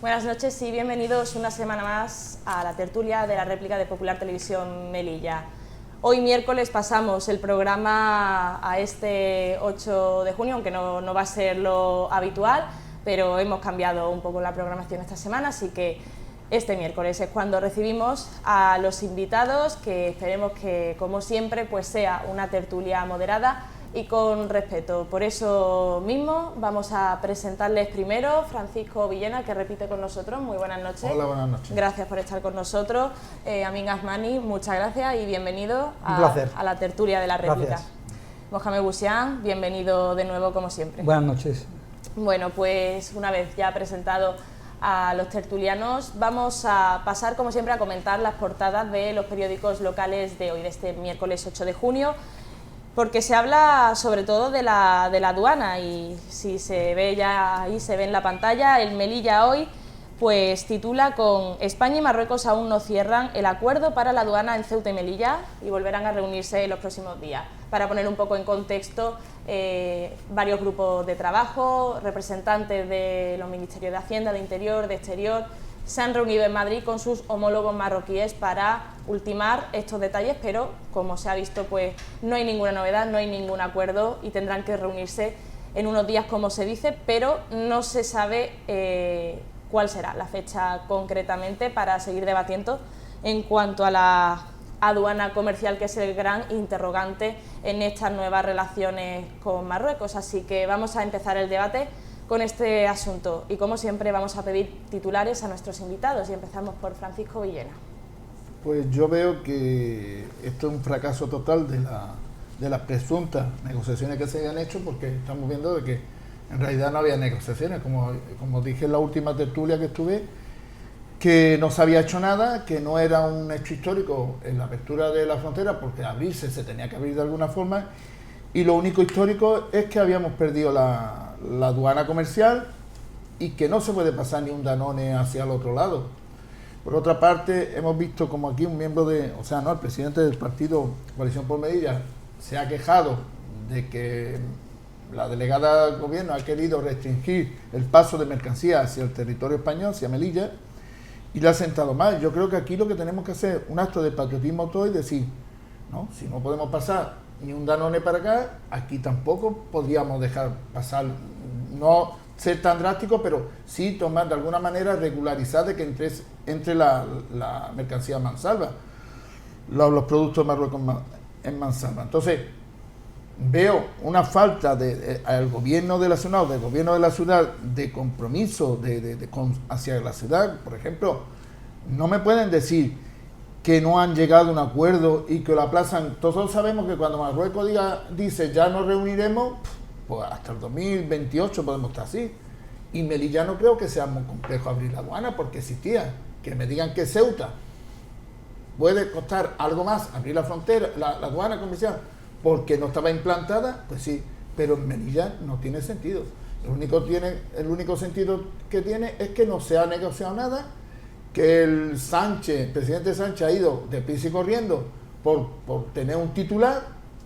Buenas noches y bienvenidos una semana más a la tertulia de la réplica de Popular Televisión Melilla. Hoy miércoles pasamos el programa a este 8 de junio, aunque no va a ser lo habitual, pero hemos cambiado un poco la programación esta semana, así que este miércoles es cuando recibimos a los invitados, que esperemos que, como siempre, pues sea una tertulia moderada y con respeto. Por eso mismo vamos a presentarles primero Francisco Villena, que repite con nosotros. Muy buenas noches. Hola, buenas noches. Gracias por estar con nosotros. Amin Asmani, muchas gracias y bienvenido a la tertulia de la réplica. Gracias. Mohamed Boussian, bienvenido de nuevo como siempre. Buenas noches. Bueno, pues una vez ya presentado a los tertulianos, vamos a pasar como siempre a comentar las portadas de los periódicos locales de hoy, de este miércoles 8 de junio, porque se habla sobre todo de la aduana y si se ve ya ahí, se ve en la pantalla, el Melilla hoy pues titula con España y Marruecos aún no cierran el acuerdo para la aduana en Ceuta y Melilla y volverán a reunirse en los próximos días. Para poner un poco en contexto, varios grupos de trabajo, representantes de los Ministerios de Hacienda, de Interior, de Exterior, se han reunido en Madrid con sus homólogos marroquíes para ultimar estos detalles, pero como se ha visto, pues no hay ninguna novedad, no hay ningún acuerdo y tendrán que reunirse en unos días, como se dice, pero no se sabe cuál será la fecha concretamente para seguir debatiendo en cuanto a la aduana comercial, que es el gran interrogante en estas nuevas relaciones con Marruecos. Así que vamos a empezar el debate con este asunto y, como siempre, vamos a pedir titulares a nuestros invitados y empezamos por Francisco Villena. Pues yo veo que esto es un fracaso total de las presuntas negociaciones que se habían hecho, porque estamos viendo de que en realidad no había negociaciones, como dije en la última tertulia que estuve, que no se había hecho nada, que no era un hecho histórico en la apertura de la frontera, porque abrirse se tenía que abrir de alguna forma, y lo único histórico es que habíamos perdido la aduana comercial y que no se puede pasar ni un Danone hacia el otro lado. Por otra parte, hemos visto como aquí un miembro el presidente del partido Coalición por Melilla se ha quejado de que la delegada del gobierno ha querido restringir el paso de mercancías hacia el territorio español, hacia Melilla, y le ha sentado mal. Yo creo que aquí lo que tenemos que hacer es un acto de patriotismo todo y decir, no, si no podemos pasar ni un Danone para acá, aquí tampoco podríamos dejar pasar, no ser tan drástico, pero sí tomar de alguna manera regularizar de que entre la mercancía en mansalva, los productos de Marruecos en mansalva. Entonces, veo una falta al gobierno de la ciudad, del gobierno de la ciudad, de compromiso hacia la ciudad. Por ejemplo, no me pueden decir que no han llegado a un acuerdo y que lo aplazan. Todos sabemos que cuando Marruecos dice ya nos reuniremos, pues hasta el 2028 podemos estar así. Y Melilla no creo que sea muy complejo abrir la aduana, porque existía. Que me digan que Ceuta puede costar algo más abrir la frontera, la aduana comercial, porque no estaba implantada, pues sí, pero en Melilla no tiene sentido. El único sentido que tiene es que no se ha negociado nada, que el presidente Sánchez ha ido deprisa y corriendo por tener un titular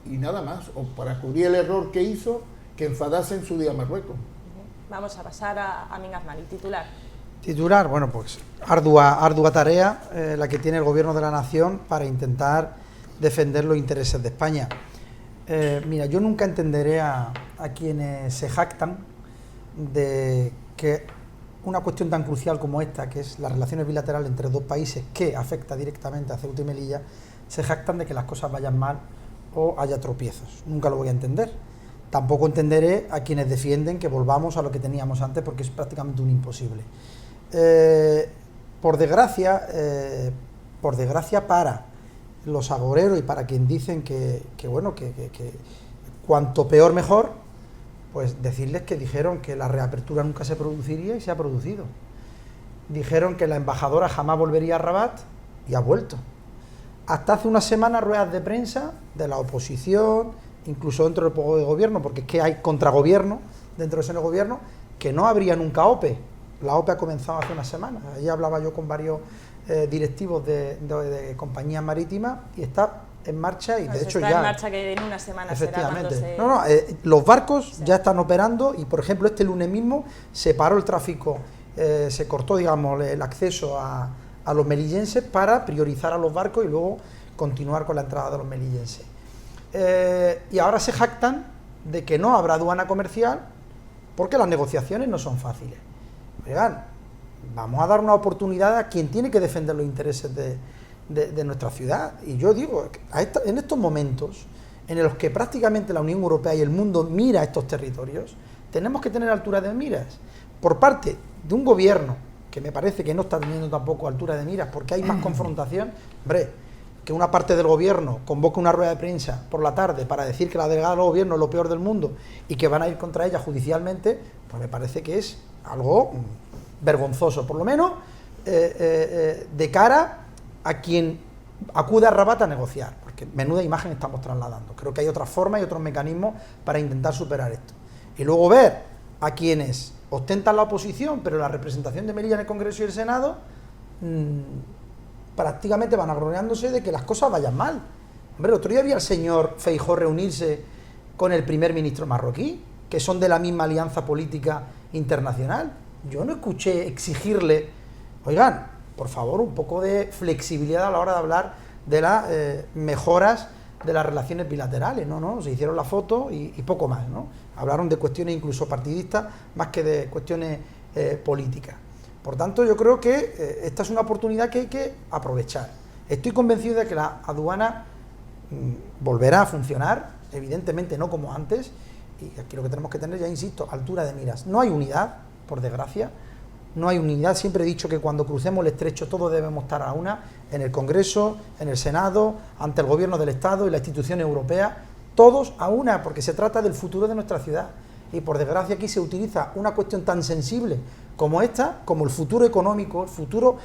y nada más, o para cubrir el error que hizo, que enfadase en su día a Marruecos. Vamos a pasar a Amin Asmani, titular. Titular, bueno, pues ardua tarea la que tiene el Gobierno de la Nación para intentar defender los intereses de España. Mira, yo nunca entenderé a quienes se jactan de que una cuestión tan crucial como esta, que es las relaciones bilaterales entre dos países que afecta directamente a Ceuta y Melilla, se jactan de que las cosas vayan mal o haya tropiezos. Nunca lo voy a entender. Tampoco entenderé a quienes defienden que volvamos a lo que teníamos antes, porque es prácticamente un imposible. Por desgracia para los agoreros y para quien dicen que cuanto peor mejor, pues decirles que dijeron que la reapertura nunca se produciría y se ha producido. Dijeron que la embajadora jamás volvería a Rabat y ha vuelto. Hasta hace una semana ruedas de prensa de la oposición, incluso dentro del propio gobierno, porque es que hay contragobierno dentro de ese gobierno, que no habría nunca OPE. La OPE ha comenzado hace una semana. Allí hablaba yo con varios directivos de compañías marítimas y está en marcha y de hecho está ya... en marcha, que en una semana efectivamente. será cuando los barcos ya están operando y, por ejemplo, este lunes mismo se paró el tráfico se cortó, digamos, el acceso a los melillenses para priorizar a los barcos y luego continuar con la entrada de los melillenses. Y ahora se jactan de que no habrá aduana comercial porque las negociaciones no son fáciles. Oigan, vamos a dar una oportunidad a quien tiene que defender los intereses de nuestra ciudad. Y yo digo, en estos momentos en los que prácticamente la Unión Europea y el mundo mira estos territorios, tenemos que tener altura de miras. Por parte de un gobierno que me parece que no está teniendo tampoco altura de miras porque hay más confrontación, hombre, que una parte del gobierno convoque una rueda de prensa por la tarde para decir que la delegada del gobierno es lo peor del mundo y que van a ir contra ella judicialmente, pues me parece que es algo vergonzoso, por lo menos de cara a quien acude a Rabat a negociar, porque menuda imagen estamos trasladando. Creo que hay otras formas y otros mecanismos para intentar superar esto. Y luego ver a quienes ostentan la oposición, pero la representación de Melilla en el Congreso y el Senado, prácticamente van agroneándose de que las cosas vayan mal. Hombre, el otro día vi al señor Feijóo reunirse con el primer ministro marroquí, que son de la misma alianza política internacional. Yo no escuché exigirle, oigan, por favor, un poco de flexibilidad a la hora de hablar de las mejoras de las relaciones bilaterales. No, se hicieron la foto y poco más, ¿no? Hablaron de cuestiones incluso partidistas más que de cuestiones políticas. Por tanto, yo creo que esta es una oportunidad que hay que aprovechar. Estoy convencido de que la aduana volverá a funcionar, evidentemente no como antes, y aquí lo que tenemos que tener, ya insisto, altura de miras. No hay unidad, por desgracia, no hay unidad. Siempre he dicho que cuando crucemos el estrecho todos debemos estar a una, en el Congreso, en el Senado, ante el Gobierno del Estado y la institución europea, todos a una, porque se trata del futuro de nuestra ciudad. Y por desgracia aquí se utiliza una cuestión tan sensible como esta, como el futuro económico, el futuro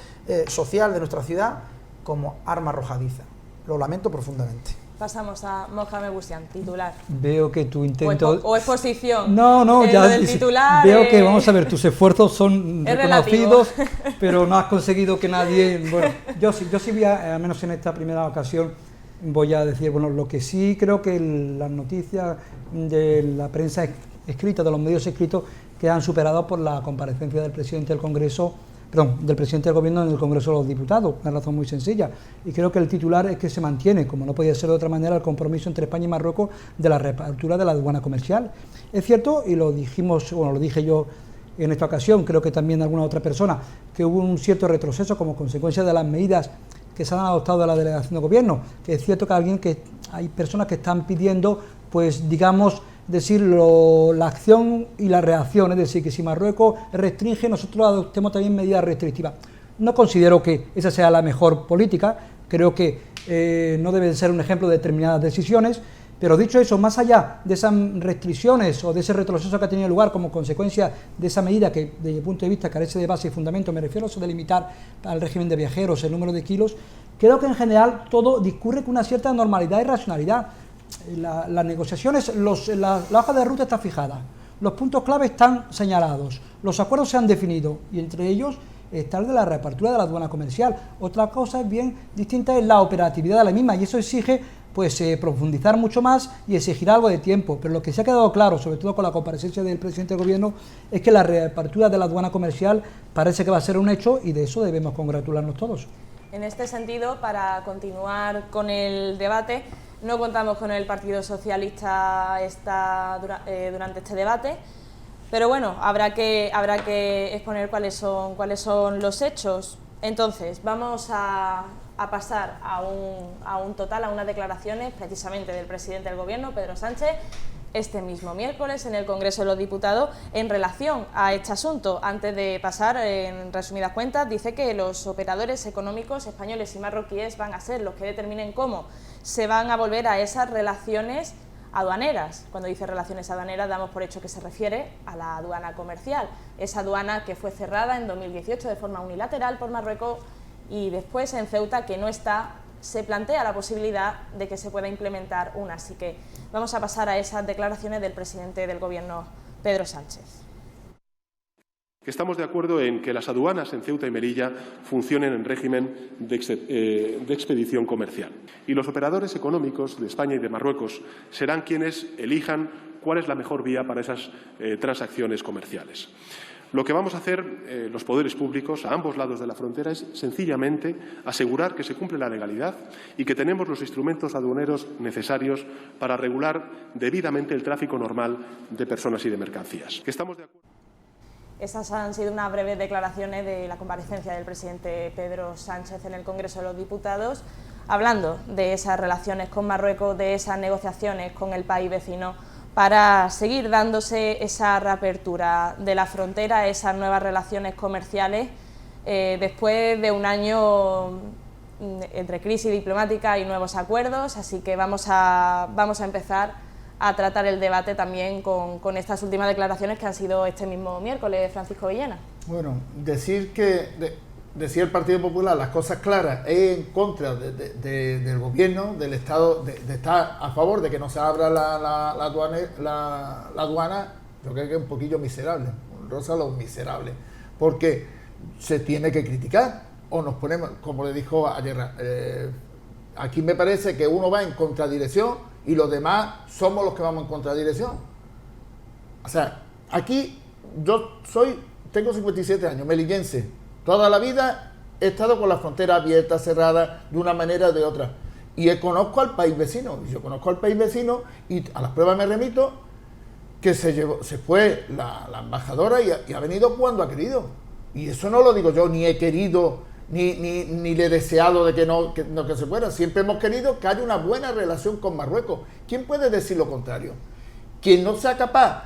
social de nuestra ciudad, como arma arrojadiza. Lo lamento profundamente. Pasamos a Mohamed Boustián, titular. Veo que tu intento... O exposición. No, ya del titular, veo que, vamos a ver, tus esfuerzos son reconocidos, relativo. pero no has conseguido que nadie... Bueno, yo sí voy a, al menos en esta primera ocasión, voy a decir, bueno, lo que sí creo que las noticias de la prensa escrita, de los medios escritos, quedan superados por la comparecencia del presidente del Congreso, del presidente del Gobierno en el Congreso de los Diputados. Una razón muy sencilla, y creo que el titular es que se mantiene, como no podía ser de otra manera, el compromiso entre España y Marruecos de la reapertura de la aduana comercial. Es cierto, y lo dijimos, bueno, lo dije yo en esta ocasión, creo que también alguna otra persona, que hubo un cierto retroceso como consecuencia de las medidas que se han adoptado de la delegación de gobierno, que es cierto que hay personas que están pidiendo, pues digamos, la acción y la reacción, es decir, que si Marruecos restringe, nosotros adoptemos también medidas restrictivas. No considero que esa sea la mejor política, creo que no deben ser un ejemplo de determinadas decisiones, pero dicho eso, más allá de esas restricciones o de ese retroceso que ha tenido lugar como consecuencia de esa medida que, desde mi punto de vista, carece de base y fundamento, me refiero a eso de limitar al régimen de viajeros el número de kilos, creo que en general todo discurre con una cierta normalidad y racionalidad. Las negociaciones, la hoja de ruta está fijada, los puntos clave están señalados, los acuerdos se han definido y entre ellos está el de la reapertura de la aduana comercial. Otra cosa bien distinta es la operatividad de la misma y eso exige pues profundizar mucho más y exigir algo de tiempo, pero lo que se ha quedado claro, sobre todo con la comparecencia del presidente del Gobierno, es que la reapertura de la aduana comercial parece que va a ser un hecho y de eso debemos congratularnos todos. En este sentido, para continuar con el debate, no contamos con el Partido Socialista durante este debate, pero bueno, habrá que exponer cuáles son los hechos. Entonces, vamos a pasar a unas declaraciones precisamente del presidente del Gobierno, Pedro Sánchez, este mismo miércoles en el Congreso de los Diputados en relación a este asunto. Antes de pasar, en resumidas cuentas, dice que los operadores económicos españoles y marroquíes van a ser los que determinen cómo se van a volver a esas relaciones aduaneras. Cuando dice relaciones aduaneras damos por hecho que se refiere a la aduana comercial, esa aduana que fue cerrada en 2018 de forma unilateral por Marruecos y después en Ceuta, que no está, se plantea la posibilidad de que se pueda implementar una. Así que vamos a pasar a esas declaraciones del presidente del Gobierno, Pedro Sánchez. Estamos de acuerdo en que las aduanas en Ceuta y Melilla funcionen en régimen de expedición comercial y los operadores económicos de España y de Marruecos serán quienes elijan cuál es la mejor vía para esas transacciones comerciales. Lo que vamos a hacer los poderes públicos a ambos lados de la frontera es sencillamente asegurar que se cumple la legalidad y que tenemos los instrumentos aduaneros necesarios para regular debidamente el tráfico normal de personas y de mercancías. Que estamos de acuerdo. Estas han sido unas breves declaraciones de la comparecencia del presidente Pedro Sánchez en el Congreso de los Diputados, hablando de esas relaciones con Marruecos, de esas negociaciones con el país vecino, para seguir dándose esa reapertura de la frontera, esas nuevas relaciones comerciales, después de un año entre crisis diplomática y nuevos acuerdos. Así que vamos a empezar a tratar el debate también con estas últimas declaraciones que han sido este mismo miércoles, Francisco Villena. Bueno, decir decía el Partido Popular las cosas claras es en contra del gobierno, del Estado, de estar a favor de que no se abra la aduana, yo creo que es un poquillo miserable, rosa lo miserable, porque se tiene que criticar, o nos ponemos, como le dijo ayer, aquí me parece que uno va en contradirección y los demás somos los que vamos en contradirección. O sea, aquí tengo 57 años, melillense, toda la vida he estado con la frontera abierta, cerrada, de una manera o de otra. Y conozco al país vecino. Yo conozco al país vecino y a las pruebas me remito que se fue la embajadora y ha venido cuando ha querido. Y eso no lo digo yo, ni he querido, ni le he deseado de que se fuera. Siempre hemos querido que haya una buena relación con Marruecos. ¿Quién puede decir lo contrario? Quien no sea capaz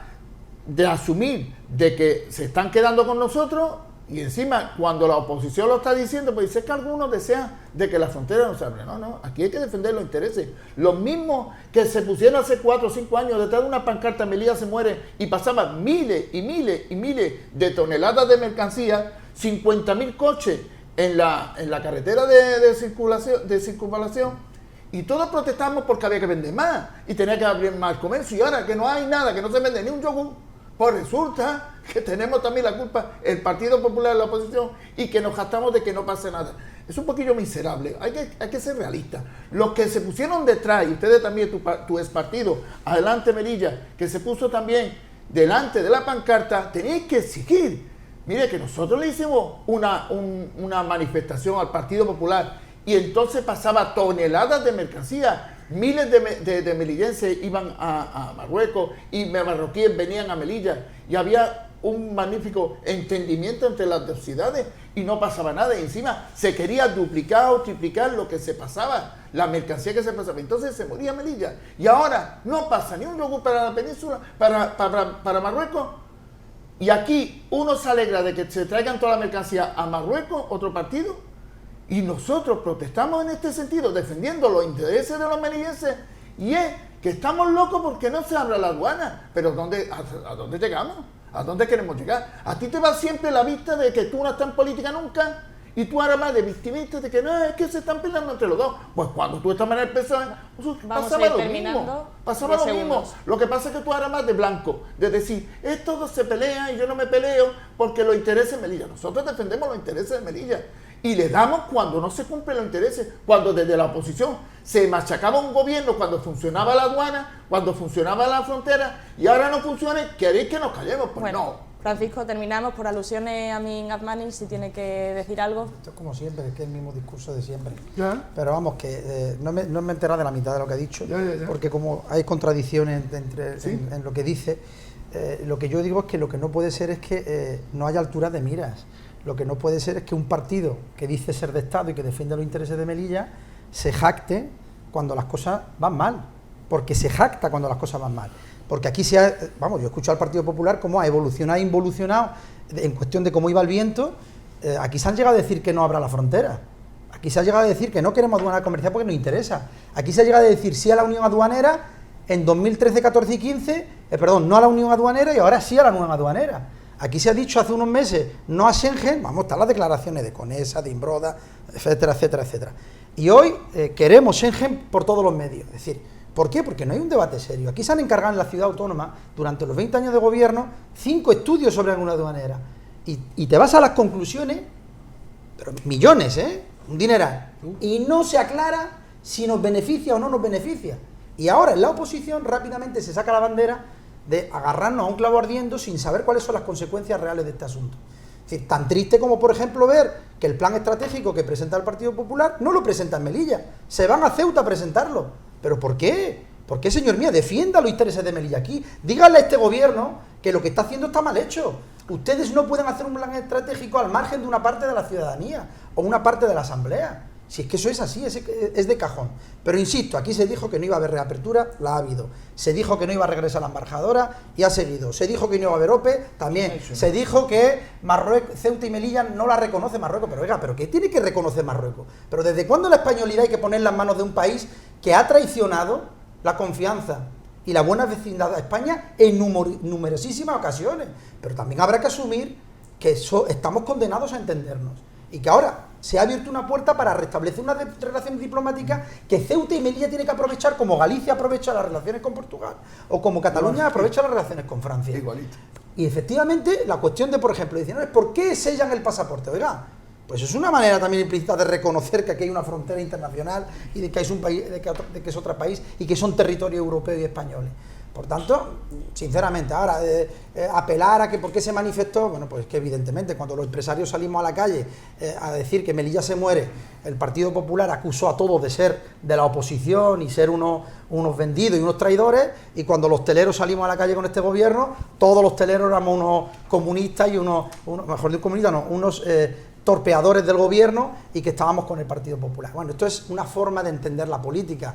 de asumir de que se están quedando con nosotros. Y encima, cuando la oposición lo está diciendo, pues dice que algunos desean de que la frontera no se abra. No, aquí hay que defender los intereses. Los mismos que se pusieron hace 4 o 5 años detrás de una pancarta, Melilla se muere, y pasaban miles y miles y miles de toneladas de mercancía, 50.000 coches en la carretera de circunvalación, y todos protestamos porque había que vender más, y tenía que abrir más comercio, y ahora que no hay nada, que no se vende ni un yogur, pues resulta que tenemos también la culpa el Partido Popular de la oposición y que nos gastamos de que no pase nada. Es un poquillo miserable, hay que ser realistas. Los que se pusieron detrás, y ustedes también, tu ex partido, Adelante Melilla, que se puso también delante de la pancarta, tenéis que exigir. Mire que nosotros le hicimos una manifestación al Partido Popular y entonces pasaba toneladas de mercancía. Miles de melillenses iban a Marruecos y marroquíes venían a Melilla y había un magnífico entendimiento entre las dos ciudades y no pasaba nada. Y encima se quería duplicar o triplicar lo que se pasaba, la mercancía que se pasaba. Entonces se moría Melilla. Y ahora no pasa ni un yogur para la península, para Marruecos. Y aquí uno se alegra de que se traigan toda la mercancía a Marruecos, otro partido. Y nosotros protestamos en este sentido, defendiendo los intereses de los melillenses, y es que estamos locos porque no se abra la aduana. Pero ¿a dónde llegamos? ¿A dónde queremos llegar? A ti te va siempre la vista de que tú no estás en política nunca, y tú ahora más de victimista de que no, es que se están peleando entre los dos. Pues cuando tú estabas en el PSOE, pasaba lo mismo. Pasaba lo mismo. Lo que pasa es que tú ahora más de blanco, de decir, todos se pelean y yo no me peleo porque los intereses de Melilla. Nosotros defendemos los intereses de Melilla. Y le damos cuando no se cumplen los intereses, cuando desde la oposición se machacaba un gobierno, cuando funcionaba la aduana, cuando funcionaba la frontera, y ahora no funciona, ¿queréis que nos callemos? Pues bueno, no. Francisco, terminamos por alusiones a Amin Admani, si tiene que decir algo. Esto es como siempre, es que es el mismo discurso de siempre. ¿Ya? Pero vamos, que no me he enterado de la mitad de lo que ha dicho, ya. Porque como hay contradicciones ¿Sí? en lo que dice, lo que yo digo es que lo que no puede ser es que no haya altura de miras. Lo que no puede ser es que un partido que dice ser de Estado y que defiende los intereses de Melilla se jacte cuando las cosas van mal, porque se jacta cuando las cosas van mal. Porque aquí yo he escuchado al Partido Popular cómo ha evolucionado e involucionado en cuestión de cómo iba el viento. Aquí se han llegado a decir que no habrá la frontera. Aquí se ha llegado a decir que no queremos aduana comercial porque nos interesa. Aquí se ha llegado a decir sí a la unión aduanera en 2013, 14 y 15, no a la unión aduanera y ahora sí a la unión aduanera. Aquí se ha dicho hace unos meses no a Schengen, están las declaraciones de Conesa, de Imbroda, etcétera, etcétera, etcétera. Y hoy queremos Schengen por todos los medios. Es decir, ¿por qué? Porque no hay un debate serio. Aquí se han encargado en la ciudad autónoma, durante los 20 años de gobierno, 5 estudios sobre alguna aduanera. Y te vas a las conclusiones, pero millones, un dineral. Y no se aclara si nos beneficia o no nos beneficia. Y ahora en la oposición rápidamente se saca la bandera de agarrarnos a un clavo ardiendo sin saber cuáles son las consecuencias reales de este asunto. Es decir, tan triste como, por ejemplo, ver que el plan estratégico que presenta el Partido Popular no lo presenta en Melilla, se van a Ceuta a presentarlo. ¿Pero por qué? ¿Por qué, señor mío? Defienda los intereses de Melilla aquí. Díganle a este gobierno que lo que está haciendo está mal hecho. Ustedes no pueden hacer un plan estratégico al margen de una parte de la ciudadanía o una parte de la asamblea. Si es que eso es así, es de cajón. Pero insisto, aquí se dijo que no iba a haber reapertura, la ha habido. Se dijo que no iba a regresar la embajadora y ha seguido. Se dijo que no iba a haber OPE, también. Se dijo que Marruecos, Ceuta y Melilla no la reconoce Marruecos. Pero oiga, ¿pero qué tiene que reconocer Marruecos? ¿Pero desde cuándo la españolidad hay que poner en las manos de un país que ha traicionado la confianza y la buena vecindad a España en numerosísimas ocasiones? Pero también habrá que asumir que estamos condenados a entendernos y que ahora se ha abierto una puerta para restablecer unas relaciones diplomáticas que Ceuta y Melilla tiene que aprovechar, como Galicia aprovecha las relaciones con Portugal o como Cataluña aprovecha las relaciones con Francia. Igualito. Y efectivamente la cuestión de, por ejemplo, dicen, ¿por qué sellan el pasaporte? Oiga, pues es una manera también implícita de reconocer que aquí hay una frontera internacional y de que es un país, de que es otro país y que son territorios europeos y españoles. Por tanto, sinceramente, ahora apelar a que por qué se manifestó, bueno, pues que evidentemente cuando los empresarios salimos a la calle a decir que Melilla se muere, el Partido Popular acusó a todos de ser de la oposición y ser unos vendidos y unos traidores, y cuando los hosteleros salimos a la calle con este gobierno, todos los hosteleros éramos unos comunistas y unos torpeadores del gobierno y que estábamos con el Partido Popular. Bueno, esto es una forma de entender la política,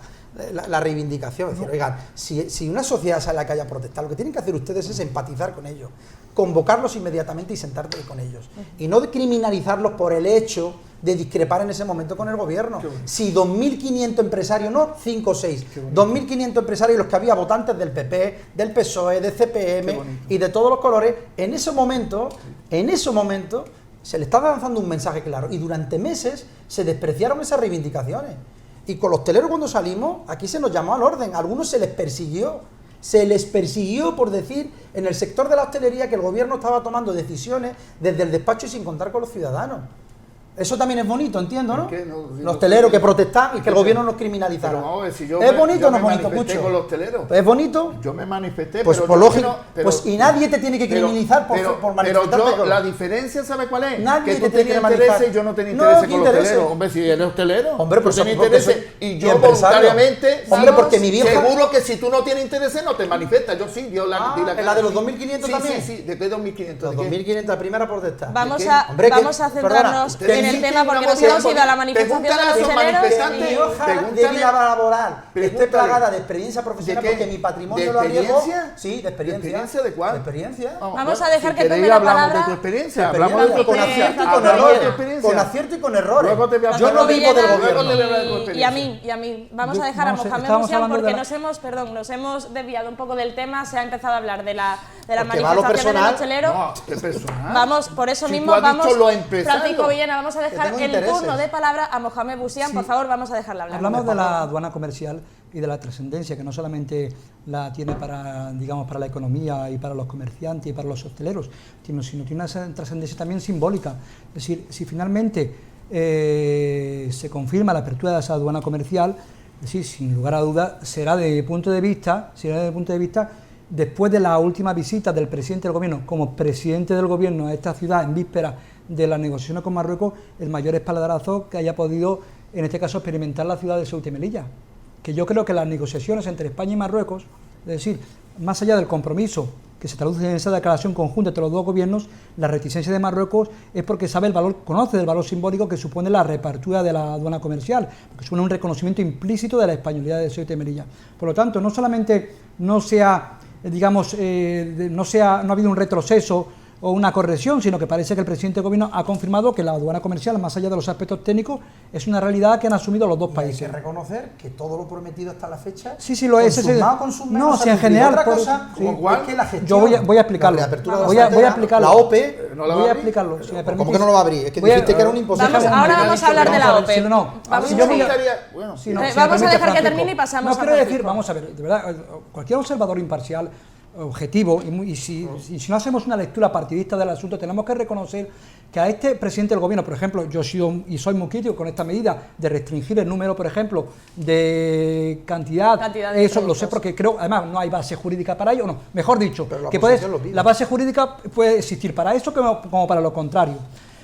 la reivindicación. Es decir, oigan, si una sociedad sale a la calle a protestar, lo que tienen que hacer ustedes es empatizar con ellos, convocarlos inmediatamente y sentarse con ellos. Y no criminalizarlos por el hecho de discrepar en ese momento con el gobierno. Si 2.500 empresarios, no 5 o 6, 2.500 empresarios, los que había votantes del PP, del PSOE, del CPM y de todos los colores, en ese momento, se le está lanzando un mensaje claro, y durante meses se despreciaron esas reivindicaciones. Y con los hosteleros, cuando salimos, aquí se nos llamó al orden, a algunos se les persiguió por decir en el sector de la hostelería que el gobierno estaba tomando decisiones desde el despacho y sin contar con los ciudadanos. Eso también es bonito, entiendo, ¿no? Los hosteleros que protestan y que el gobierno nos criminalizara. ¿Es bonito o no es bonito? Mucho. Con los hosteleros. ¿Es bonito? Yo me manifesté, pues por lógico. Pues y nadie te tiene que criminalizar por manifestarte. Pero la diferencia, ¿sabe cuál es? Nadie que tú tenías interés y yo no tenía interés con los hosteleros. Hombre, si eres hostelero, hombre, pues tienes interés y yo voluntariamente. Hombre, porque mi vieja. Seguro que si tú no tienes interés no te manifiestas. Yo sí, yo la de los 2.500 también. Sí, ¿de qué 2.500? Los 2.500, la primera protesta. Vamos a centrarnos en el tema porque nos hemos ido a la manifestación de los hosteleros. Mi hoja de vida laboral esté plagada de experiencia profesional porque mi patrimonio lo arriesgo. Sí, de experiencia. ¿De experiencia de cuál? De experiencia. Vamos a dejar que tome la palabra. De tu experiencia. Hablamos de tu con acierto y con errores. Con acierto y con errores. Yo no vivo del gobierno. Y a mí. Vamos a dejar a Mohamed Bouchian porque nos hemos desviado un poco del tema. Se ha empezado a hablar de la manifestación del hostelero. No, ¿qué personal? Vamos, por eso mismo vamos. Francisco Villena, vamos a dejar el turno de palabra a Mohamed Bouchian. Por favor, vamos a dejarla hablar. Hablamos de la aduana comercial y de la trascendencia, que no solamente la tiene para la economía y para los comerciantes y para los hosteleros, sino tiene una trascendencia también simbólica. Es decir, si finalmente se confirma la apertura de esa aduana comercial, es decir, sin lugar a dudas, será desde mi punto de vista, después de la última visita del presidente del gobierno, como presidente del gobierno a esta ciudad en víspera de las negociaciones con Marruecos, el mayor espaldarazo que haya podido, en este caso, experimentar la ciudad de Ceuta y Melilla. Que yo creo que las negociaciones entre España y Marruecos, es decir, más allá del compromiso que se traduce en esa declaración conjunta entre los dos gobiernos, la reticencia de Marruecos es porque conoce el valor simbólico que supone la reapertura de la aduana comercial, porque supone un reconocimiento implícito de la españolidad de Ceuta y Melilla. Por lo tanto, no solamente no ha habido un retroceso o una corrección, sino que parece que el presidente del gobierno ha confirmado que la aduana comercial, más allá de los aspectos técnicos, es una realidad que han asumido los dos países. Hay que reconocer que todo lo prometido hasta la fecha, sí lo es. No, si en general, otra cosa, sí, es que la gestión, yo voy a explicarlo. Voy a explicarlo. La OPE, voy a explicarlo. Si me permitís. ¿Cómo que no lo va a abrir? Es que dijiste que era un imposible. Ahora vamos a hablar de la OPE. Vamos a dejar que termine y pasamos a quiero decir, vamos a ver, de verdad, cualquier observador imparcial objetivo, y si no hacemos una lectura partidista del asunto, tenemos que reconocer que a este presidente del gobierno, por ejemplo, yo soy muy crítico con esta medida de restringir el número, por ejemplo, de cantidad de eso lo sé porque creo, además, no hay base jurídica para ello, no, mejor dicho, que la base jurídica puede existir para eso como para lo contrario.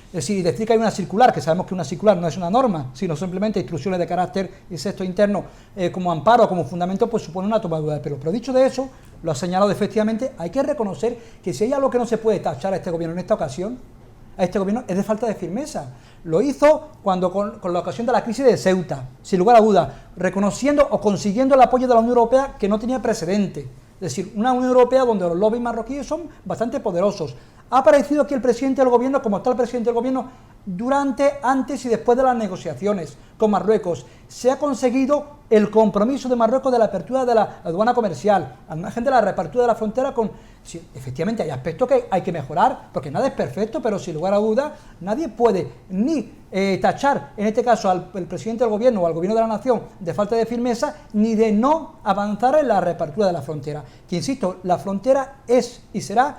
Es decir, decir que hay una circular, que sabemos que una circular no es una norma, sino simplemente instrucciones de carácter y sexto interno como amparo, como fundamento, pues supone una tomadura de pelo. Pero dicho de eso, lo ha señalado efectivamente, hay que reconocer que si hay algo que no se puede tachar a este gobierno en esta ocasión, a este gobierno es de falta de firmeza. Lo hizo cuando con la ocasión de la crisis de Ceuta, sin lugar a dudas, reconociendo o consiguiendo el apoyo de la Unión Europea que no tenía precedente. Es decir, una Unión Europea donde los lobbies marroquíes son bastante poderosos. Ha aparecido aquí el presidente del gobierno, como está el presidente del gobierno, durante, antes y después de las negociaciones con Marruecos. Se ha conseguido el compromiso de Marruecos de la apertura de la aduana comercial, al margen de la reapertura de la frontera con... Sí, efectivamente hay aspectos que hay que mejorar, porque nada es perfecto, pero sin lugar a dudas nadie puede ni tachar, en este caso al presidente del gobierno o al gobierno de la nación, de falta de firmeza, ni de no avanzar en la reapertura de la frontera. Que insisto, la frontera es y será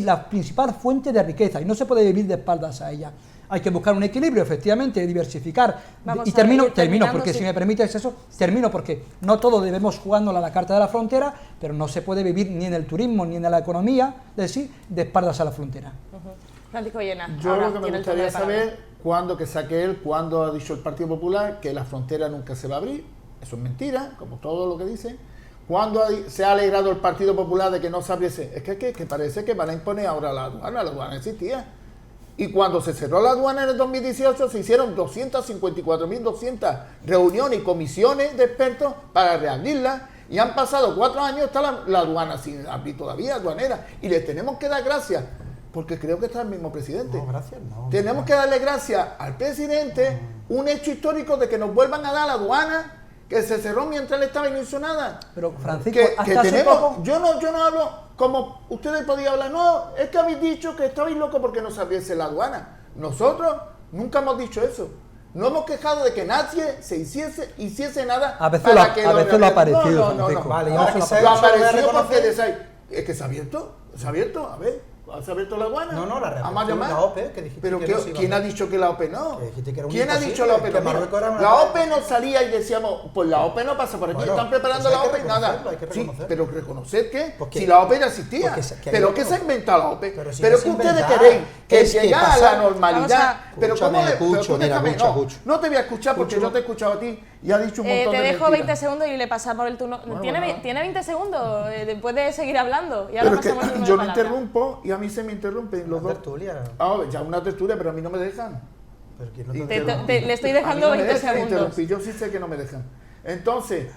la principal fuente de riqueza y no se puede vivir de espaldas a ella. Hay que buscar un equilibrio, efectivamente, diversificar. Y termino porque sí. Si me permites eso, termino porque no todos debemos jugándola a la carta de la frontera, pero no se puede vivir ni en el turismo ni en la economía de espaldas a la frontera. Francisco Villena. Yo lo que me gustaría saber, cuándo ha dicho el Partido Popular que la frontera nunca se va a abrir. Eso es mentira, como todo lo que dice. ¿Cuándo se ha alegrado el Partido Popular de que no se abriese? Es que parece que van a imponer ahora la aduana existía. Y cuando se cerró la aduana en el 2018 se hicieron 254.200 reuniones y comisiones de expertos para reabrirla y han pasado 4 años, está la aduana sin abrir todavía, aduanera, y les tenemos que dar gracias, porque creo que está el mismo presidente. No, gracias, no. Tenemos que darle gracias al presidente, un hecho histórico de que nos vuelvan a dar la aduana, que se cerró mientras él estaba ilusionada. Pero Francisco, que tenemos, yo no hablo como ustedes podían hablar, no, es que habéis dicho que estabais locos porque no se abriese la aduana. Nosotros nunca hemos dicho eso. No hemos quejado de que nadie se hiciese nada. A veces lo ha parecido. No. Vale, lo apareció porque decís, es que se ha abierto, a ver. ¿Se ha abierto la aduana? No, la reapertura de la OPE, que dijiste. Pero que no ¿quién ha dicho que la OPE no? ¿Quién ha dicho la OPE no? Mira, la OPE no salía y decíamos, pues la OPE no pasa por aquí, están preparando la OPE, nada. Sí, pero reconocer que si la OPE ya existía. Pero ¿qué se ha inventado la OPE? Pero que ustedes queréis que llegara a la normalidad. Pero ¿cómo le escucho? No te voy a escuchar porque yo te he escuchado a ti y has dicho un montón de Te dejo mentiras. 20 segundos y le pasamos el turno. Tiene 20 segundos, puede seguir hablando. Y ahora pasamos el turno yo de lo palabra. interrumpo y a mí se me interrumpen los dos. Tertulia. Ya una tertulia, pero a mí no me dejan. Le estoy dejando 20 segundos. Yo sí sé que no me dejan. Entonces,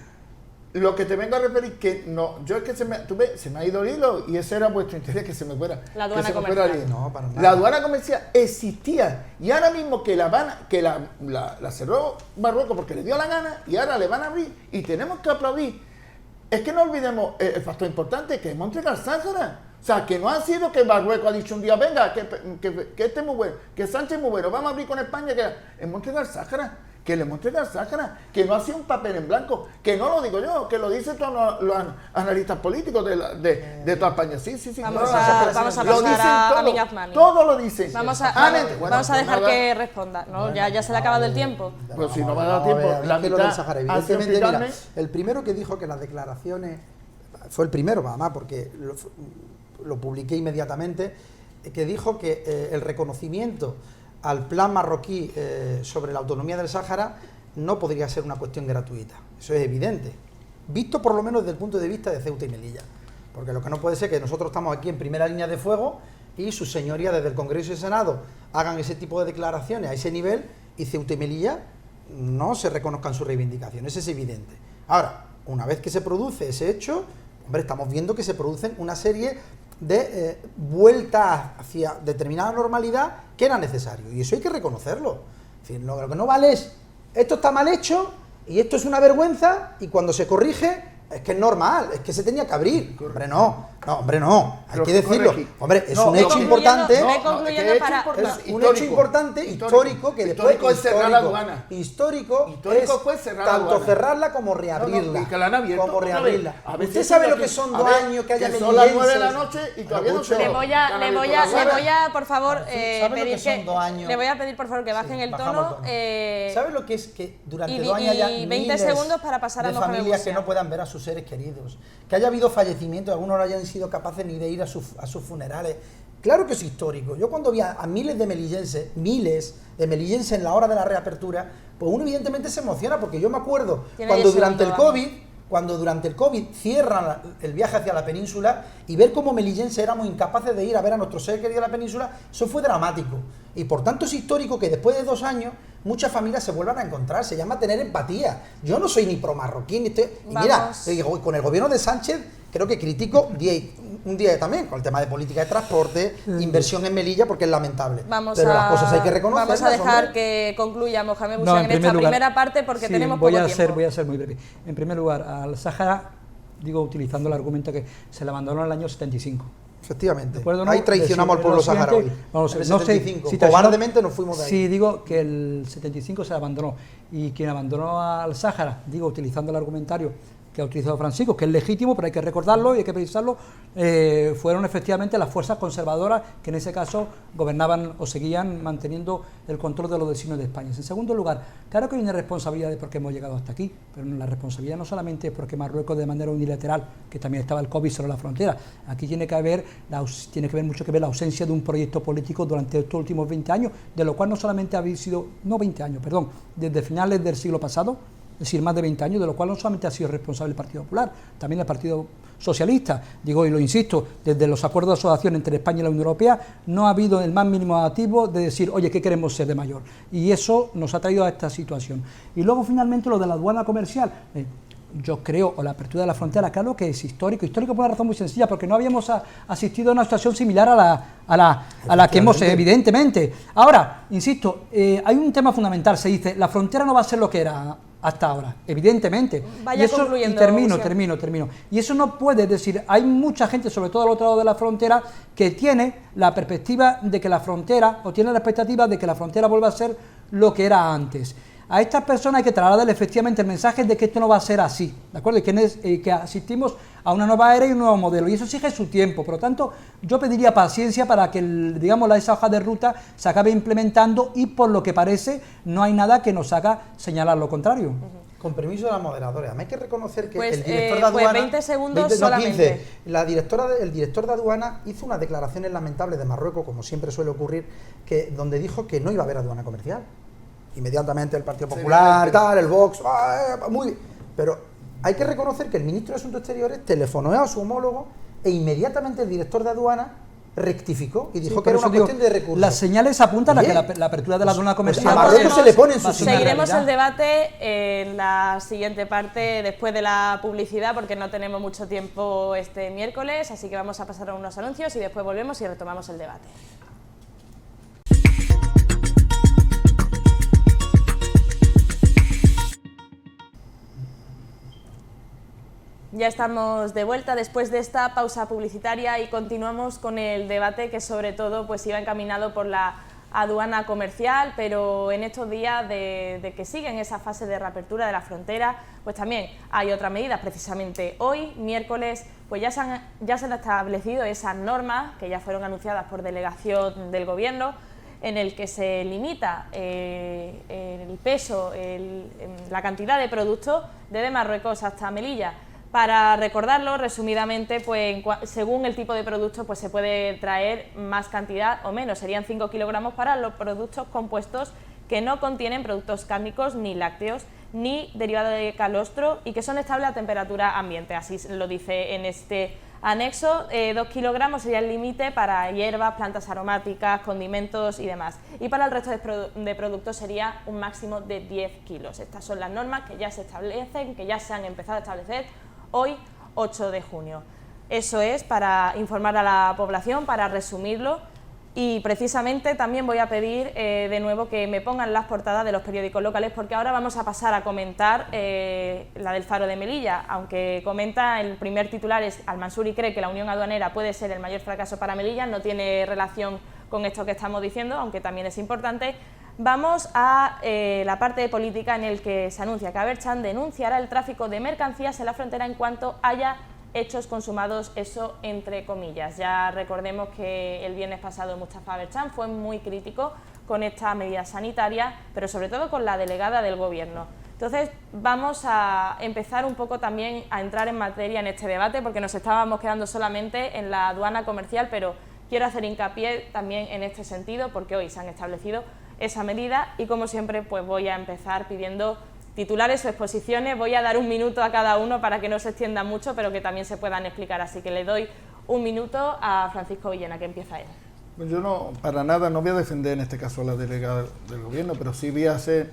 lo que te vengo a referir que no, yo es que se me ha ido el hilo y ese era vuestro interés, que se me fuera. La aduana comercial. No, para nada. La aduana comercial existía y ahora mismo que la cerró Marruecos porque le dio la gana y ahora le van a abrir y tenemos que aplaudir. Es que no olvidemos el factor importante que hemos entregado al Sáhara. O sea, que no ha sido que Marruecos ha dicho un día, venga, que este es muy bueno, que Sánchez es muy bueno, vamos a abrir con España, que hemos entregado al Sáhara. Que le hemos entregado al Sáhara, que no ha sido un papel en blanco, que no lo digo yo, que lo dicen todos los analistas políticos de toda España. Sí. Vamos a pasar a Miguel Azmani. Todo lo dicen. Vamos a dejar que responda. ¿No? Ya se le ha acabado el tiempo. Pero si no me ha dado tiempo, la mitad del Sáhara, evidentemente, mira, el primero que dijo que las declaraciones, fue el primero, además, porque lo publiqué inmediatamente, que dijo que el reconocimiento al plan marroquí sobre la autonomía del Sáhara no podría ser una cuestión gratuita. Eso es evidente, visto por lo menos desde el punto de vista de Ceuta y Melilla, porque lo que no puede ser que nosotros estamos aquí en primera línea de fuego y sus señorías desde el Congreso y el Senado hagan ese tipo de declaraciones a ese nivel y Ceuta y Melilla no se reconozcan sus reivindicaciones. Eso es evidente. Ahora, una vez que se produce ese hecho, hombre, estamos viendo que se producen una serie de vueltas hacia determinada normalidad que era necesario, y eso hay que reconocerlo. Es decir, lo que no vale es, esto está mal hecho y esto es una vergüenza, y cuando se corrige Es que es normal, es que se tenía que abrir. Hombre, no, hay que decirlo. Corregir. Hombre, es No, un hecho importante. Un hecho importante, histórico, que después histórico es cerrar la aduana. Histórico fue cerrar la tanto aduana. cerrarla como reabrirla. Y que la han abierto Como otra reabrirla. vez. A ver, ¿Usted sabe lo que son 2 años que haya son las 9 de la melillenses? noche y todavía no se Le voy a, por favor, ¿sabe lo pedir que son 2 años? le voy a pedir, por favor, que bajen el Bajamos tono. ¿Sabe lo que es que durante y 2 años haya 20 miles segundos para pasar a de mejor familias que evolución? no puedan ver a sus seres queridos? Que haya habido fallecimientos, algunos no hayan sido capaces ni de ir a sus funerales. Claro que es histórico. Yo cuando vi a miles de melillenses en la hora de la reapertura, pues uno evidentemente se emociona, porque yo me acuerdo cuando durante el COVID cierran el viaje hacia la península, y ver cómo melillenses éramos incapaces de ir a ver a nuestro ser querido a la península, eso fue dramático. Y por tanto es histórico que después de 2 años muchas familias se vuelvan a encontrar. Se llama tener empatía. Yo no soy ni pro marroquí, ni mira, con el gobierno de Sánchez creo que critico un día también con el tema de política de transporte, inversión en Melilla, porque es lamentable. Pero las cosas hay que reconocerlas. Vamos a dejar hombre. que concluya Mohamed Bouchán en esta primera parte, porque sí, tenemos poco tiempo. Voy a ser muy breve. En primer lugar, al Sáhara, digo, utilizando el argumento que se le abandonó en el año 75. Efectivamente. ¿No? Ahí traicionamos al pueblo saharaui. No sé, si cobardemente nos fuimos de ahí. Sí, digo que el 75 se abandonó, y quien abandonó al Sáhara, digo, utilizando el argumentario que ha utilizado Francisco, que es legítimo, pero hay que recordarlo y hay que precisarlo, fueron efectivamente las fuerzas conservadoras que en ese caso gobernaban o seguían manteniendo el control de los destinos de España. En segundo lugar, claro que hay una responsabilidad de por qué hemos llegado hasta aquí, pero la responsabilidad no solamente es porque Marruecos de manera unilateral, que también estaba el COVID sobre la frontera, aquí tiene que ver mucho que ver la ausencia de un proyecto político durante estos últimos 20 años, de lo cual no solamente ha sido, no 20 años, perdón, desde finales del siglo pasado, es decir, más de 20 años, de lo cual no solamente ha sido responsable el Partido Popular, también el Partido Socialista. Digo, y lo insisto, desde los acuerdos de asociación entre España y la Unión Europea no ha habido el más mínimo activo de decir, oye, ¿qué queremos ser de mayor? Y eso nos ha traído a esta situación. Y luego, finalmente, lo de la aduana comercial. Yo creo, o la apertura de la frontera, claro que es histórico por una razón muy sencilla, porque no habíamos asistido a una situación similar a la que hemos, evidentemente. Ahora, insisto, hay un tema fundamental, se dice, la frontera no va a ser lo que era hasta ahora, evidentemente. Vaya y eso, concluyendo. Y termino. Y eso no puede decir, hay mucha gente, sobre todo al otro lado de la frontera, que tiene la perspectiva de que la frontera, o tiene la expectativa de que la frontera vuelva a ser lo que era antes. A estas personas hay que trasladarle efectivamente el mensaje de que esto no va a ser así, ¿de acuerdo? Y que asistimos a una nueva era y un nuevo modelo, y eso exige su tiempo. Por lo tanto, yo pediría paciencia para que, esa hoja de ruta se acabe implementando, y por lo que parece, no hay nada que nos haga señalar lo contrario. Con permiso de la moderadora, hay que reconocer que Pues, el director de aduana... 20 segundos solamente. 15, el director de aduana hizo unas declaraciones lamentables de Marruecos, como siempre suele ocurrir, donde dijo que no iba a haber aduana comercial. Inmediatamente el Partido Popular, el Vox, muy bien. Pero hay que reconocer que el ministro de Asuntos Exteriores telefonó a su homólogo, e inmediatamente el director de aduana rectificó y dijo que era una cuestión de recursos. Las señales apuntan a que la apertura de la aduana comercial... a Marruecos se le pone en su Seguiremos el debate en la siguiente parte, después de la publicidad, porque no tenemos mucho tiempo este miércoles, así que vamos a pasar a unos anuncios y después volvemos y retomamos el debate. Ya estamos de vuelta después de esta pausa publicitaria y continuamos con el debate, que sobre todo pues iba encaminado por la aduana comercial, pero en estos días de que siguen esa fase de reapertura de la frontera, pues también hay otras medidas. Precisamente hoy, miércoles, pues ya se han establecido esas normas que ya fueron anunciadas por delegación del Gobierno, en el que se limita el peso, la cantidad de productos desde Marruecos hasta Melilla. Para recordarlo, resumidamente, pues según el tipo de producto, pues se puede traer más cantidad o menos. Serían 5 kilogramos para los productos compuestos que no contienen productos cárnicos ni lácteos, ni derivados de calostro, y que son estables a temperatura ambiente. Así lo dice en este anexo. 2 kilogramos sería el límite para hierbas, plantas aromáticas, condimentos y demás. Y para el resto de productos sería un máximo de 10 kilos. Estas son las normas que ya se establecen, que ya se han empezado a establecer hoy, 8 de junio. Eso es para informar a la población, para resumirlo. Y precisamente también voy a pedir de nuevo que me pongan las portadas de los periódicos locales, porque ahora vamos a pasar a comentar la del Faro de Melilla. Aunque comenta, el primer titular es: Al-Mansuri cree que la unión aduanera puede ser el mayor fracaso para Melilla. No tiene relación con esto que estamos diciendo, aunque también es importante. Vamos a la parte de política, en el que se anuncia que Abertzan denunciará el tráfico de mercancías en la frontera en cuanto haya hechos consumados, eso entre comillas. Ya recordemos que el viernes pasado Mustafa Abertzan fue muy crítico con esta medida sanitaria, pero sobre todo con la delegada del Gobierno. Entonces vamos a empezar un poco también a entrar en materia en este debate, porque nos estábamos quedando solamente en la aduana comercial, pero quiero hacer hincapié también en este sentido, porque hoy se han establecido esa medida y, como siempre, pues voy a empezar pidiendo titulares o exposiciones. Voy a dar 1 minuto a cada uno para que no se extienda mucho, pero que también se puedan explicar, así que le doy 1 minuto a Francisco Villena, que empieza él. Pues yo no, para nada, no voy a defender en este caso a la delegada del Gobierno, pero sí voy a ser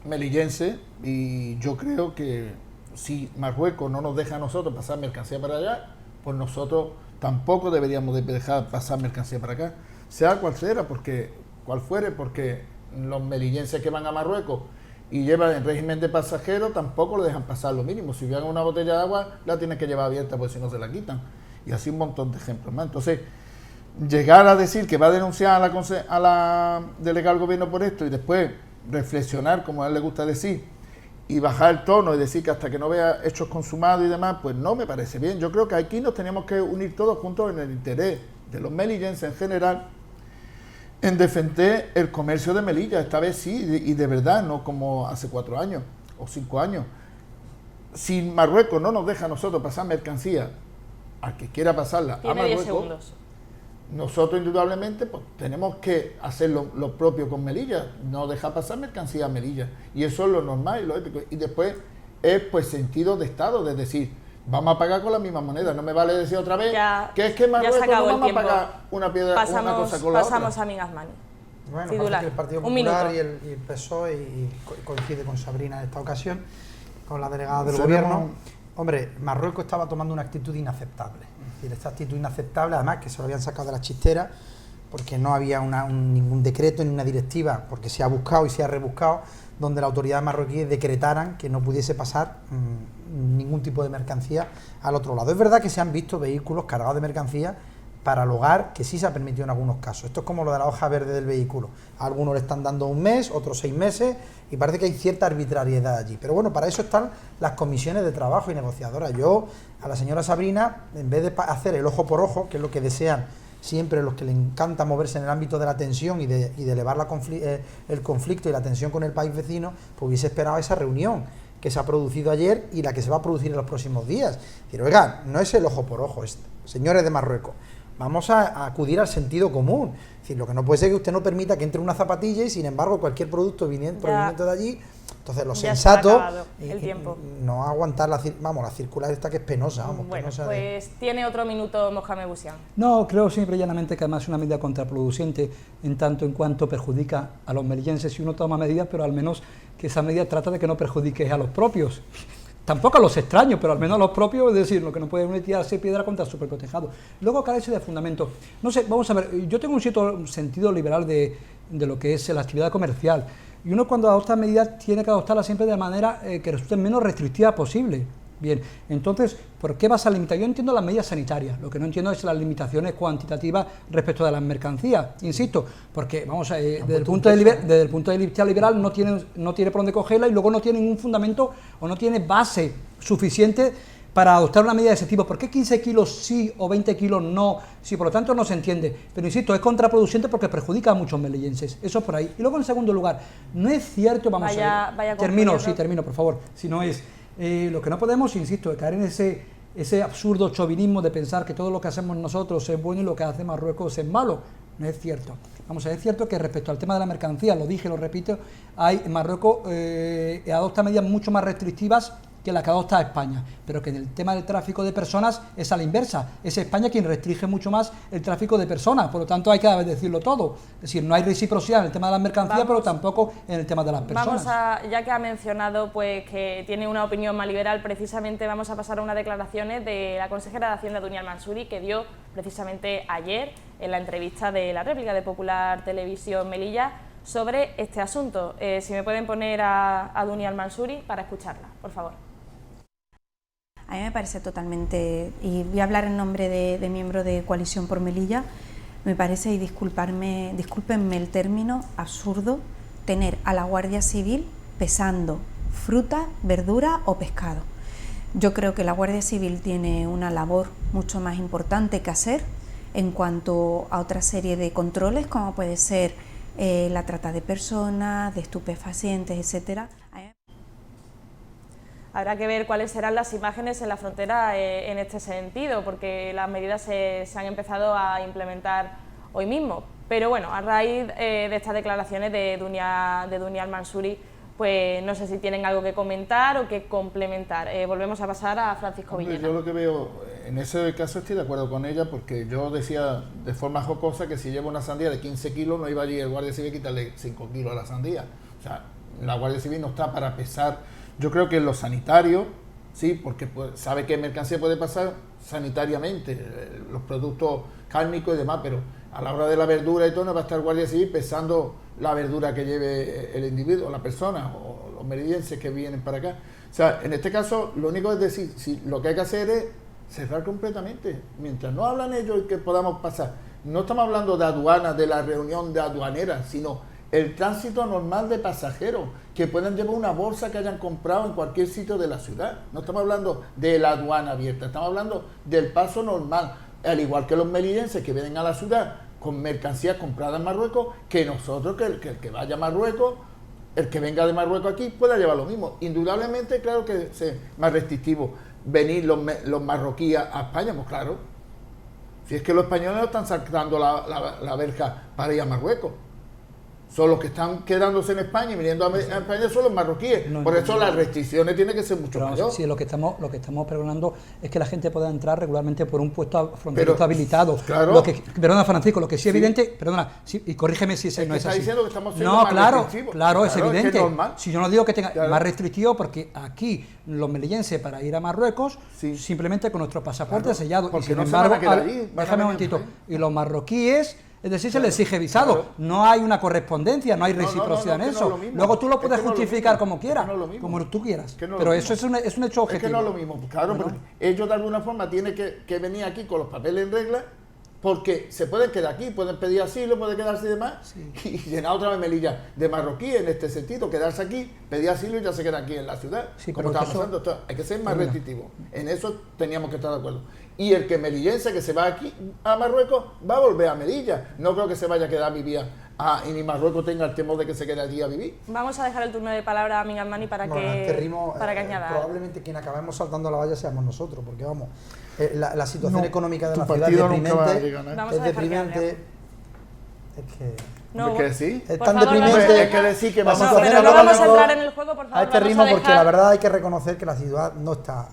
melillense, y yo creo que si Marruecos no nos deja a nosotros pasar mercancía para allá, pues nosotros tampoco deberíamos de dejar pasar mercancía para acá, sea cual fuere, porque los melillenses que van a Marruecos y llevan el régimen de pasajeros tampoco le dejan pasar lo mínimo. Si llevan una botella de agua, la tienen que llevar abierta, porque si no se la quitan. Y así un montón de ejemplos más. Entonces, llegar a decir que va a denunciar a la delegada del Gobierno por esto, y después reflexionar, como a él le gusta decir, y bajar el tono y decir que hasta que no vea hechos consumados y demás, pues no me parece bien. Yo creo que aquí nos tenemos que unir todos juntos en el interés de los melillenses en general, en defender el comercio de Melilla, esta vez sí, y de verdad, no como hace 4 años o 5 años. Si Marruecos no nos deja a nosotros pasar mercancía al que quiera pasarla a Marruecos, nosotros indudablemente pues tenemos que hacer lo propio con Melilla, no dejar pasar mercancía a Melilla, y eso es lo normal y lo ético. Y después es pues sentido de Estado, de decir, vamos a pagar con la misma moneda. No me vale decir otra vez que es que Marruecos no vamos a pagar una piedra, una cosa con la otra. Pasamos a Amin Asmani. Bueno, parece que el Partido Popular y el PSOE, y coincide con Sabrina en esta ocasión, con la delegada del Gobierno. Hombre, Marruecos estaba tomando una actitud inaceptable. Es decir, esta actitud inaceptable, además que se lo habían sacado de la chistera, porque no había ningún decreto ni una directiva, porque se ha buscado y se ha rebuscado, donde la autoridad marroquí decretaran que no pudiese pasar ningún tipo de mercancía al otro lado. Es verdad que se han visto vehículos cargados de mercancía para el hogar, que sí se ha permitido en algunos casos. Esto es como lo de la hoja verde del vehículo. A algunos le están dando 1 mes, otros 6 meses, y parece que hay cierta arbitrariedad allí. Pero bueno, para eso están las comisiones de trabajo y negociadoras. Yo, a la señora Sabrina, en vez de hacer el ojo por ojo, que es lo que desean siempre los que le encanta moverse en el ámbito de la tensión y de elevar el conflicto y la tensión con el país vecino, pues hubiese esperado esa reunión que se ha producido ayer y la que se va a producir en los próximos días. Pero oiga, no es el ojo por ojo, señores de Marruecos, vamos a acudir al sentido común. Es decir, lo que no puede ser que usted no permita que entre una zapatilla y, sin embargo, cualquier producto proveniente de allí. Entonces, lo sensato, no aguantar la circular esta, que es penosa. Bueno, penosa pues tiene otro minuto Mohamed Bouchian. No, creo simple y llanamente que además es una medida contraproducente en tanto en cuanto perjudica a los melillenses. Si uno toma medidas, pero al menos que esa medida trata de que no perjudique a los propios. Tampoco a los extraños, pero al menos a los propios, es decir, lo que no puede uno tirarse piedra contra su propio tejado. Luego carece de fundamento. No sé, vamos a ver, yo tengo un cierto sentido liberal de lo que es la actividad comercial. Y uno, cuando adopta medidas, tiene que adoptarlas siempre de manera que resulte menos restrictiva posible. Bien, entonces, ¿por qué vas a limitar? Yo entiendo las medidas sanitarias, lo que no entiendo es las limitaciones cuantitativas respecto de las mercancías, insisto, porque vamos desde el punto de vista liberal no tiene por dónde cogerla, y luego no tiene ningún fundamento o no tiene base suficiente para adoptar una medida de ese tipo. ¿Por qué 15 kilos sí o 20 kilos no? Sí, por lo tanto no se entiende. Pero insisto, es contraproducente porque perjudica a muchos melillenses. Eso es por ahí. Y luego, en segundo lugar, no es cierto, termino, por favor, si no es... lo que no podemos, insisto, es caer en ese absurdo chauvinismo de pensar que todo lo que hacemos nosotros es bueno y lo que hace Marruecos es malo. No es cierto. Vamos a ver, es cierto que respecto al tema de la mercancía, lo dije, lo repito, Marruecos adopta medidas mucho más restrictivas que la que adopta España, pero que en el tema del tráfico de personas es a la inversa, es España quien restringe mucho más el tráfico de personas, por lo tanto hay que decirlo todo, es decir, no hay reciprocidad en el tema de las mercancías, pero tampoco en el tema de las personas. Ya que ha mencionado pues que tiene una opinión más liberal, precisamente vamos a pasar a unas declaraciones de la consejera de Hacienda, Dunia Al-Mansuri, que dio precisamente ayer en la entrevista de La Réplica de Popular Televisión Melilla sobre este asunto. Si me pueden poner a Dunia Al-Mansuri para escucharla, por favor. A mí me parece totalmente, y voy a hablar en nombre de miembro de Coalición por Melilla, me parece, y discúlpenme el término, absurdo tener a la Guardia Civil pesando fruta, verdura o pescado. Yo creo que la Guardia Civil tiene una labor mucho más importante que hacer en cuanto a otra serie de controles, como puede ser la trata de personas, de estupefacientes, etcétera. Habrá que ver cuáles serán las imágenes en la frontera en este sentido, porque las medidas se han empezado a implementar hoy mismo. Pero bueno, a raíz de estas declaraciones de Dunia Al-Mansuri, pues no sé si tienen algo que comentar o que complementar. Volvemos a pasar a Francisco Villena. Yo lo que veo, en ese caso estoy de acuerdo con ella, porque yo decía de forma jocosa que si lleva una sandía de 15 kilos no iba allí el Guardia Civil a quitarle 5 kilos a la sandía. O sea, la Guardia Civil no está para pesar. Yo creo que en lo sanitario, sí, porque sabe qué mercancía puede pasar sanitariamente, los productos cárnicos y demás, pero a la hora de la verdura y todo no va a estar el Guardia Civil pesando la verdura que lleve el individuo, la persona o los meridienses que vienen para acá. O sea, en este caso lo único es decir, si lo que hay que hacer es cerrar completamente. Mientras no hablan ellos y que podamos pasar, no estamos hablando de aduanas, de la reunión de aduaneras, sino el tránsito normal de pasajeros que puedan llevar una bolsa que hayan comprado en cualquier sitio de la ciudad. No estamos hablando de la aduana abierta, estamos hablando del paso normal, al igual que los melidenses que vienen a la ciudad con mercancías compradas en Marruecos, que nosotros, que el que vaya a Marruecos, el que venga de Marruecos aquí pueda llevar lo mismo. Indudablemente, claro que es más restrictivo venir los marroquíes a España, pues claro, si es que los españoles no están saltando la verja para ir a Marruecos. Son los que están quedándose en España y viniendo a España son los marroquíes. Por eso las restricciones tienen que ser mucho mayores. Sí, lo que estamos pregonando es que la gente pueda entrar regularmente por un puesto fronterizo habilitado. Claro. Perdona, Francisco, lo que sí es evidente, perdona, sí, y corrígeme si no es así. Diciendo que estamos siendo no, más restrictivos. Claro, es evidente. Es que es normal. Si yo no digo que tenga claro. Más restrictivo, porque aquí los melillenses para ir a Marruecos, simplemente con nuestro pasaporte sellado. Y sin embargo, déjame un momentito, y los marroquíes, es decir, se les exige visado. No hay una correspondencia, no hay reciprocidad en eso. Luego tú lo puedes justificar como quieras, como tú quieras. Pero eso es un hecho objetivo. Es que no es lo mismo. Claro, porque ellos de alguna forma tienen que venir aquí con los papeles en regla, porque se pueden quedar aquí, pueden pedir asilo, pueden quedarse y demás, y llenar otra vez Melilla de marroquí en este sentido, quedarse aquí, pedir asilo y ya se quedan aquí en la ciudad. Como estamos hablando, hay que ser más restrictivo. En eso teníamos que estar de acuerdo. Y el que melillense que se va aquí a Marruecos va a volver a Melilla. No creo que se vaya a quedar a vivir y ni Marruecos tenga el temor de que se quede allí a vivir. Vamos a dejar el turno de palabra a Amin Al-Mani para que añada. Probablemente quien acabemos saltando la valla seamos nosotros, porque vamos, la situación económica de la ciudad es deprimente. No, ¿es sí? Es tan deprimente. Es que decir que vamos a pero no vamos a entrar en el juego, por favor. A este ritmo, porque la verdad hay que reconocer que la ciudad no está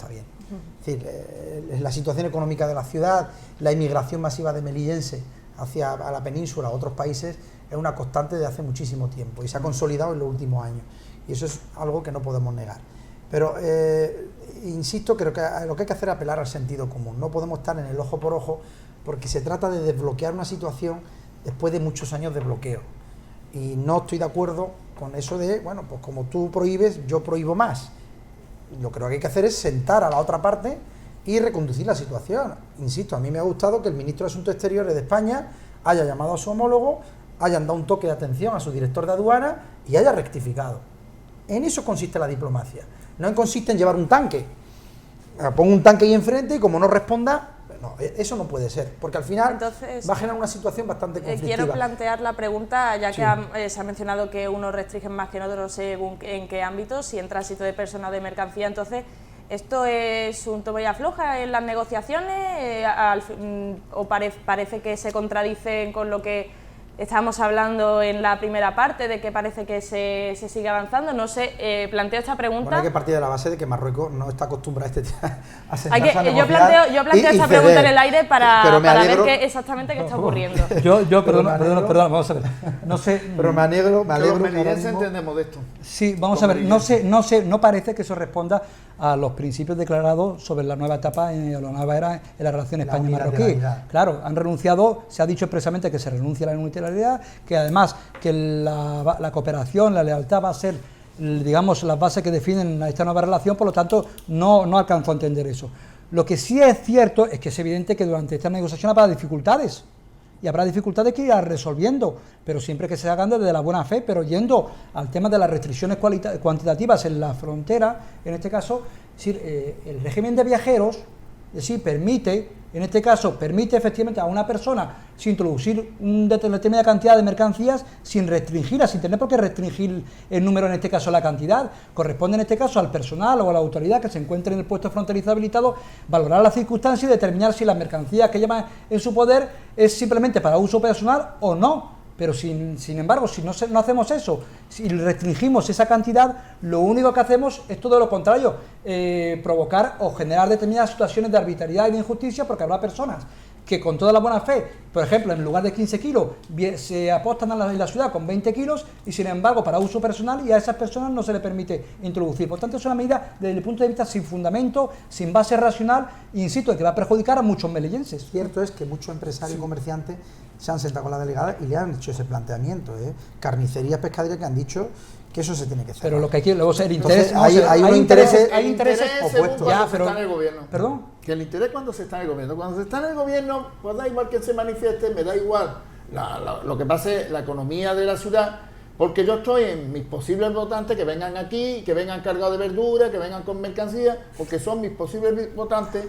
bien. Es decir, la situación económica de la ciudad, la inmigración masiva de melillenses hacia la península, a otros países, es una constante de hace muchísimo tiempo y se ha consolidado en los últimos años. Y eso es algo que no podemos negar. Pero, insisto, creo que lo que hay que hacer es apelar al sentido común. No podemos estar en el ojo por ojo, porque se trata de desbloquear una situación después de muchos años de bloqueo. Y no estoy de acuerdo con eso de, bueno, pues como tú prohíbes, yo prohíbo más. Lo que hay que hacer es sentar a la otra parte y reconducir la situación. Insisto, a mí me ha gustado que el ministro de Asuntos Exteriores de España haya llamado a su homólogo, hayan dado un toque de atención a su director de aduana y haya rectificado. En eso consiste la diplomacia. No consiste en llevar un tanque. Pongo un tanque ahí enfrente y como no responda, no, eso no puede ser, porque al final entonces, va a generar una situación bastante conflictiva. Quiero plantear la pregunta, ya que se ha mencionado que unos restringen más que en otros según en qué ámbitos, si en tránsito de personas o de mercancía. Entonces, ¿esto es un toma y afloja en las negociaciones o parece que se contradicen con lo que Estábamos hablando en la primera parte de que parece que se sigue avanzando. No sé, planteo esta pregunta. Bueno, hay que partir de la base de que Marruecos no está acostumbrado a sentarse a negociar yo planteo esta pregunta en el aire para ver exactamente qué está ocurriendo. Perdón, vamos a ver. No sé. Pero me alegro. Los melillenses entendemos de esto. Sí, vamos a ver. No parece que eso responda a los principios declarados sobre la nueva etapa, la nueva era en la relación España-Marroquí. Claro, han renunciado, se ha dicho expresamente que se renuncia a la unilateralidad, que además que la cooperación, la lealtad va a ser, digamos, las bases que definen esta nueva relación, por lo tanto, no alcanzo a entender eso. Lo que sí es cierto es que es evidente que durante esta negociación habrá dificultades, y habrá dificultades que irá resolviendo, pero siempre que se hagan desde la buena fe, pero yendo al tema de las restricciones cuantitativas en la frontera, en este caso, es decir, el régimen de viajeros, es decir, permite efectivamente a una persona introducir una determinada cantidad de mercancías sin restringirla, sin tener por qué restringir el número, en este caso la cantidad. Corresponde en este caso al personal o a la autoridad que se encuentre en el puesto fronterizo habilitado valorar las circunstancias y determinar si las mercancías que llevan en su poder es simplemente para uso personal o no. Pero sin embargo, si no hacemos eso, si restringimos esa cantidad, lo único que hacemos es todo lo contrario, provocar o generar determinadas situaciones de arbitrariedad y de injusticia, porque habrá personas que con toda la buena fe, por ejemplo, en lugar de 15 kilos, se apostan en la ciudad con 20 kilos y sin embargo para uso personal, y a esas personas no se les permite introducir. Por tanto, es una medida desde el punto de vista sin fundamento, sin base racional, e insisto, que va a perjudicar a muchos melillenses. Cierto es que muchos empresarios y comerciantes se han sentado con la delegada y le han hecho ese planteamiento, carnicerías, pescaderías, que han dicho que eso se tiene que hacer. Pero lo que hay que luego ser interés. Hay intereses opuestos. Ya, pero está en el gobierno. ¿Perdón? Que el interés cuando se está en el gobierno. Cuando se está en el gobierno, pues da igual que se manifieste, me da igual lo que pase, la economía de la ciudad, porque yo estoy en mis posibles votantes que vengan aquí, que vengan cargados de verdura, que vengan con mercancía, porque son mis posibles votantes.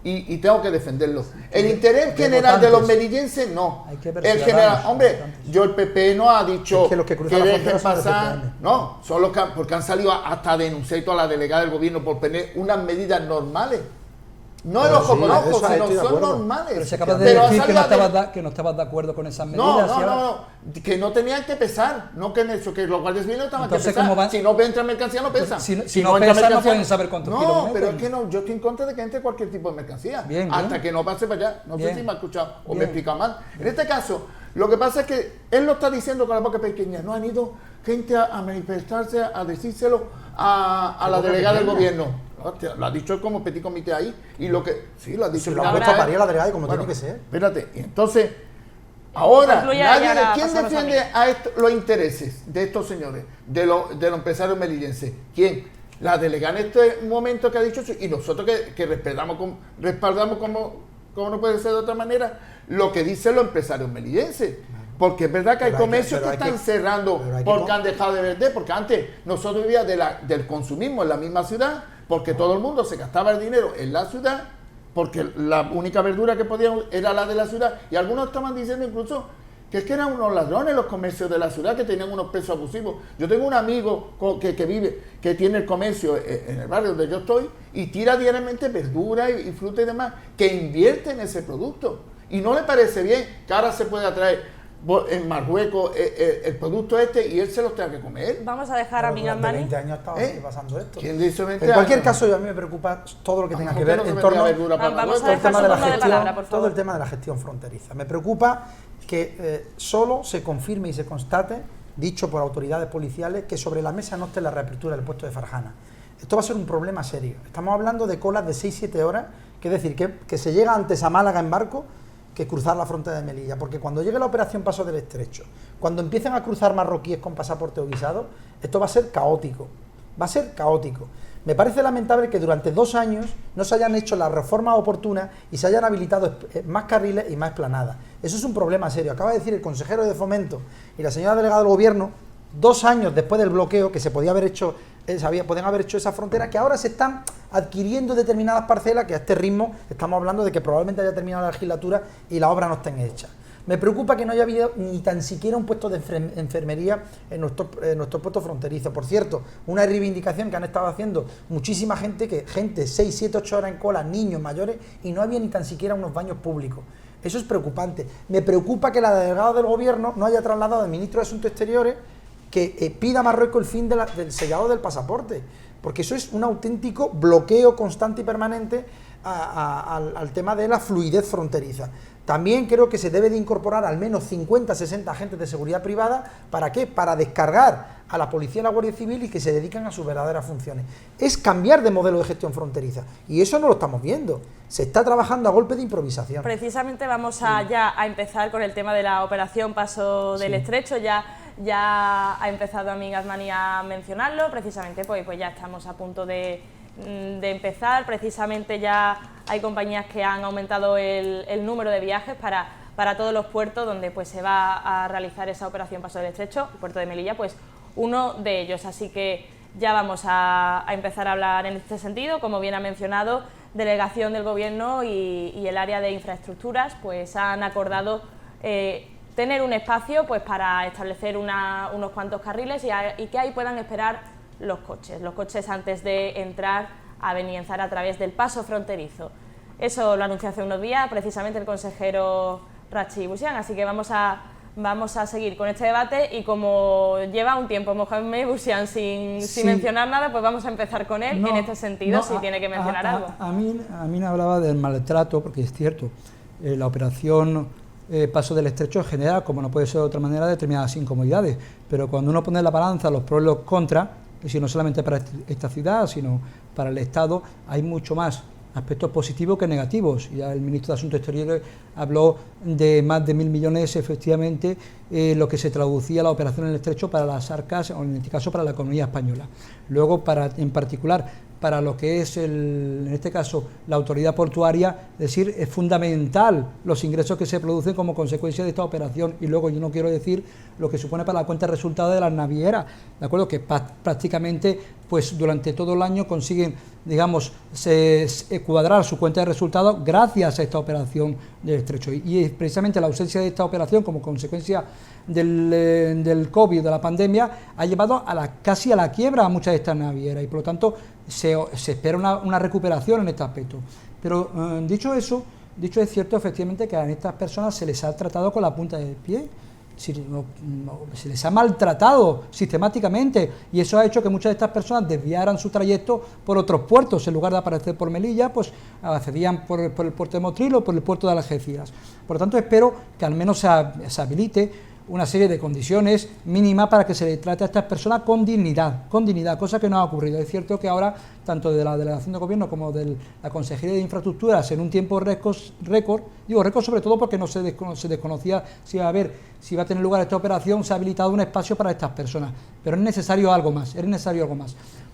Y tengo que defenderlo. El interés general de los melillenses, no. El general, hombre, yo el PP no ha dicho que dejen pasar. No, son los que porque han salido hasta denunciar a la delegada del gobierno por tener unas medidas normales. No el ojo con ojo, sino son normales. Pero se acaba de decir que no estabas de acuerdo con esas medidas. No, que no tenían que pesar, no que en eso, que los guardias civiles no estaban que pesar. Si no entra mercancía, no pesa. Si no pesa, no pueden saber cuántos kilos meten. Pero es que no, yo estoy en contra de que entre cualquier tipo de mercancía. Hasta que no pase para allá. No sé si me ha escuchado o me he explicado mal. En este caso, lo que pasa es que él lo está diciendo con la boca pequeña. No han ido gente a manifestarse, a decírselo a la delegada del gobierno. Hostia, lo ha dicho como petit comité ahí, y lo que sí lo ha dicho. Se lo ha puesto a parir la delegada y como tiene que ser. Espérate, y entonces ahora ¿quién defiende los intereses de estos señores, de los empresarios melillenses? ¿Quién? La delegada en este momento que ha dicho eso, y nosotros que respaldamos como no puede ser de otra manera lo que dicen los empresarios melillenses. Porque es verdad que hay comercios que están cerrando porque han dejado de vender, porque antes nosotros vivíamos del consumismo en la misma ciudad, porque todo el mundo se gastaba el dinero en la ciudad, porque la única verdura que podían era la de la ciudad, y algunos estaban diciendo incluso que es que eran unos ladrones los comercios de la ciudad, que tenían unos precios abusivos. Yo tengo un amigo que tiene el comercio en el barrio donde yo estoy, y tira diariamente verdura y fruta y demás, que invierte en ese producto, y no le parece bien que ahora se pueda traer en Marruecos el producto y él se los tenga que comer. Vamos a dejar a Miguel Mani. 20 años estaba pasando esto. ¿Quién dice 20 en cualquier años? caso, a mí me preocupa todo lo que tenga que ver en torno todo el tema de la gestión fronteriza. Me preocupa que solo se confirme y se constate, dicho por autoridades policiales, que sobre la mesa no esté la reapertura del puesto de Farjana. Esto va a ser un problema serio. Estamos hablando de colas de 6-7 horas, que es decir, que se llega antes a Málaga en barco que cruzar la frontera de Melilla, porque cuando llegue la operación Paso del Estrecho, cuando empiecen a cruzar marroquíes con pasaporte o guisado, esto va a ser caótico, Me parece lamentable que durante 2 años no se hayan hecho las reformas oportunas y se hayan habilitado más carriles y más esplanadas. Eso es un problema serio. Acaba de decir el consejero de Fomento y la señora delegada del Gobierno, 2 años después del bloqueo, que se podía haber hecho, podían haber hecho esa frontera, que ahora se están adquiriendo determinadas parcelas, que a este ritmo estamos hablando de que probablemente haya terminado la legislatura y las obras no estén hechas. Me preocupa que no haya habido ni tan siquiera un puesto de enfermería en nuestro puesto fronterizo. Por cierto, una reivindicación que han estado haciendo muchísima gente, 6, 7, 8 horas en cola, niños, mayores, y no había ni tan siquiera unos baños públicos. Eso es preocupante. Me preocupa que la delegada del gobierno no haya trasladado al ministro de Asuntos Exteriores que pida a Marruecos el fin del sellado del pasaporte, porque eso es un auténtico bloqueo constante y permanente al tema de la fluidez fronteriza. También creo que se debe de incorporar al menos 50, 60 agentes de seguridad privada. ¿Para qué? Para descargar a la policía y a la Guardia Civil y que se dedican a sus verdaderas funciones. Es cambiar de modelo de gestión fronteriza y eso no lo estamos viendo. Se está trabajando a golpe de improvisación. Precisamente vamos ya a empezar con el tema de la operación Paso del Estrecho. Ya ha empezado Amin Azmani a mencionarlo. Precisamente pues ya estamos a punto de empezar. Precisamente ya hay compañías que han aumentado el número de viajes para todos los puertos donde pues se va a realizar esa operación Paso del Estrecho. El puerto de Melilla pues uno de ellos, así que ya vamos a empezar a hablar en este sentido. Como bien ha mencionado, delegación del Gobierno y el área de infraestructuras pues han acordado tener un espacio pues para establecer unos cuantos carriles y que ahí puedan esperar los coches antes de entrar a Benienzar a través del paso fronterizo. Eso lo anunció hace unos días precisamente el consejero Rachi Busián, así que vamos a seguir con este debate y como lleva un tiempo Mohamed Busián sin mencionar nada, pues vamos a empezar con él en este sentido, si tiene que mencionar algo. A mí hablaba del maltrato, porque es cierto, la operación Paso del Estrecho genera, como no puede ser de otra manera, determinadas incomodidades, pero cuando uno pone en la balanza los pros y los contras, es decir, no solamente para esta ciudad, sino para el Estado, hay mucho más aspectos positivos que negativos. Ya el ministro de Asuntos Exteriores habló de más de 1.000 millones, efectivamente, lo que se traducía la operación en el Estrecho para las arcas, o en este caso para la economía española. Luego, en particular, para lo que es, en este caso, la autoridad portuaria, es decir, es fundamental los ingresos que se producen como consecuencia de esta operación. Y luego yo no quiero decir lo que supone para la cuenta de resultados de las navieras, ¿de acuerdo? Que prácticamente, pues durante todo el año consiguen, digamos, cuadrar su cuenta de resultados gracias a esta operación del Estrecho. Y precisamente la ausencia de esta operación como consecuencia del COVID, de la pandemia, ha llevado casi a la quiebra a muchas de estas navieras y por lo tanto se espera una recuperación en este aspecto. Pero dicho eso, es cierto efectivamente que a estas personas se les ha tratado con la punta del pie, se les ha maltratado sistemáticamente y eso ha hecho que muchas de estas personas desviaran su trayecto por otros puertos. En lugar de aparecer por Melilla, pues accedían por el puerto de Motril o por el puerto de Algeciras. Por lo tanto, espero que al menos se habilite una serie de condiciones mínimas para que se le trate a estas personas con dignidad, cosa que no ha ocurrido. Es cierto que ahora, tanto de la Delegación de Gobierno como de la Consejería de Infraestructuras, en un tiempo récord, digo récord sobre todo porque no se desconocía si iba a tener lugar esta operación, se ha habilitado un espacio para estas personas, pero es necesario algo más.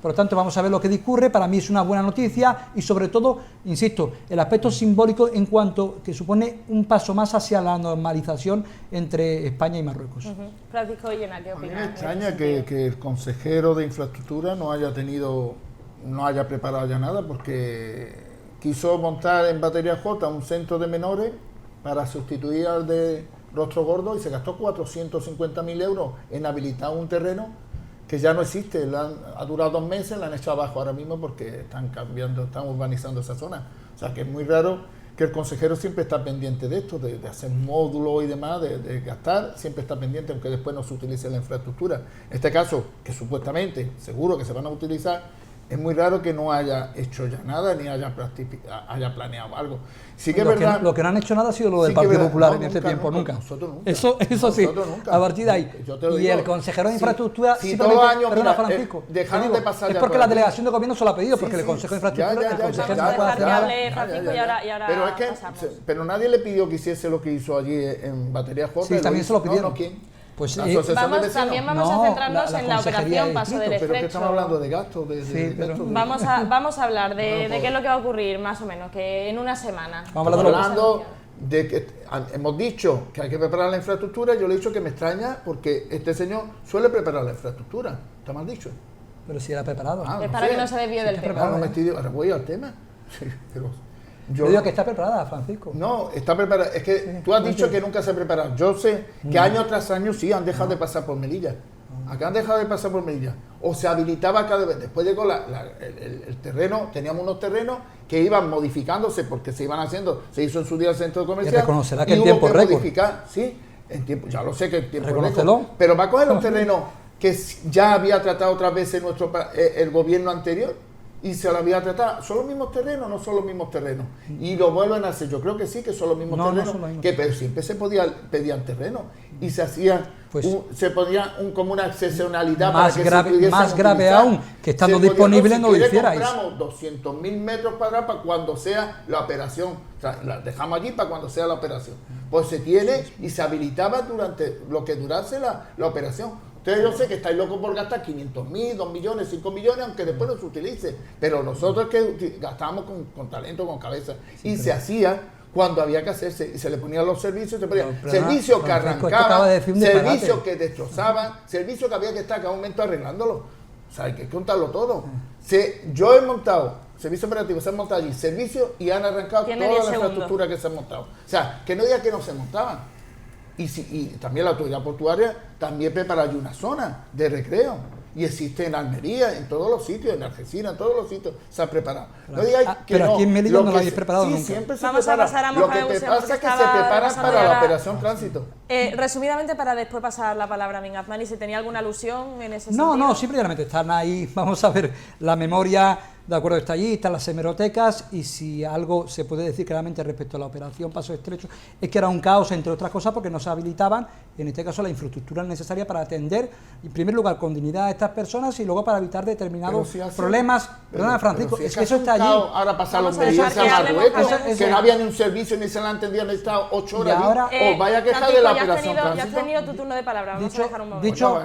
Por lo tanto, vamos a ver lo que discurre. Para mí es una buena noticia y sobre todo, insisto, el aspecto simbólico en cuanto que supone un paso más hacia la normalización entre España y Marruecos. Francisco Villena, ¿qué opinas? A mí me extraña que el consejero de Infraestructura no haya preparado ya nada, porque quiso montar en Batería J un centro de menores para sustituir al de Rostro Gordo y se gastó 450.000 euros en habilitar un terreno que ya no existe. Ha durado 2 meses, la han echado abajo ahora mismo porque están urbanizando esa zona. O sea que es muy raro que el consejero siempre está pendiente de esto, de hacer módulos y demás, de gastar, siempre está pendiente, aunque después no se utilice la infraestructura. En este caso, que supuestamente, seguro que se van a utilizar, es muy raro que no haya hecho ya nada ni haya planeado algo. Sí que es verdad. Lo que no han hecho nada ha sido lo del Partido Popular en este tiempo, nunca. Nosotros nunca. Eso sí, Nunca. a partir de ahí. Y el consejero de Infraestructura, si todos los años, Francisco, dejaron de pasar es ya porque por la delegación de gobierno se lo ha pedido, porque el Consejo de Infraestructura, el consejero no puede hacer nada. Pero es que, pero nadie le pidió que hiciese lo que hizo allí en Batería J. Sí, también se lo pidieron. No, ¿quién? Pues también vamos a centrarnos en la operación Paso del Estrecho. Pero que estamos hablando de gastos. Vamos a hablar de qué es lo que va a ocurrir, más o menos, que en una semana. Estamos hablando de que hemos dicho que hay que preparar la infraestructura. Yo le he dicho que me extraña porque este señor suele preparar la infraestructura. ¿Está mal dicho? Pero si era preparado. Es para que no se desvíe del tema. Ahora voy al tema. Sí, pero yo digo que está preparada, Francisco. No, está preparada. Es que tú has dicho que nunca se ha preparado. Yo sé que año tras año sí han dejado de pasar por Melilla. acá han dejado de pasar por Melilla, o se habilitaba cada vez, después llegó el terreno, teníamos unos terrenos que iban modificándose porque se iban haciendo, se hizo en su día el centro comercial, y reconocerá que y en hubo tiempo que récord. modificar, sí, en tiempo, ya lo sé que en tiempo Reconócelo. récord, pero va a coger los terrenos que ya había tratado otras veces el gobierno anterior, y se lo había tratado, ¿son los mismos terrenos? No son los mismos terrenos, y lo vuelven a hacer, yo creo que sí, que son los mismos terrenos, son los mismos. pero siempre se pedían terrenos, y se hacían, Pues, se ponía como una excepcionalidad más para que grave, se pudiesen más grave utilizar. aún, que estando Se podía, disponible si no lo quiere, hicierais. compramos 200.000 metros cuadrados para cuando sea la operación, o sea, la dejamos allí para cuando sea la operación, pues se tiene y se habilitaba durante lo que durase la operación. Ustedes yo sé que estáis locos por gastar 500.000, 2 millones, 5 millones, aunque después no se utilice, pero nosotros que gastábamos con talento, con cabeza, y se hacía cuando había que hacerse, y se le ponían los servicios, se ponía servicios que arrancaban, servicios que destrozaban, servicios que había que estar cada momento arreglándolo. O sea, hay que contarlo todo. Yo he montado servicios operativos, se han montado allí servicios y han arrancado toda la infraestructura que se han montado. O sea, que no diga que no se montaban. Y también la autoridad portuaria también prepara allí una zona de recreo. Y existe en Almería, en todos los sitios, en Algeciras, en todos los sitios se ha preparado. Claro. No digáis que pero no, aquí en Melilla no lo habéis preparado nunca. Siempre se Vamos prepara. a pasar a Lo que Mohamed te Hussein, pasa es que se porque preparan estaba para la pasando operación tránsito. Resumidamente, para después pasar la palabra a Amin Azmani, si tenía alguna alusión en ese sentido. No, simplemente están ahí, vamos a ver, la memoria, de acuerdo, está allí, están las hemerotecas, y si algo se puede decir claramente respecto a la operación Paso Estrecho, es que era un caos, entre otras cosas, porque no se habilitaban, en este caso, la infraestructura necesaria para atender, en primer lugar, con dignidad a estas personas, y luego para evitar determinados problemas. Perdona, Francisco, si es que eso está allí. Ahora pasan los medios a Marruecos, que no había ni un servicio, ni se la entendían, han estado 8 horas ahora, o vaya a quejar de la operación Ya has tránsito. tenido tu turno de palabra, vamos a dejar un momento.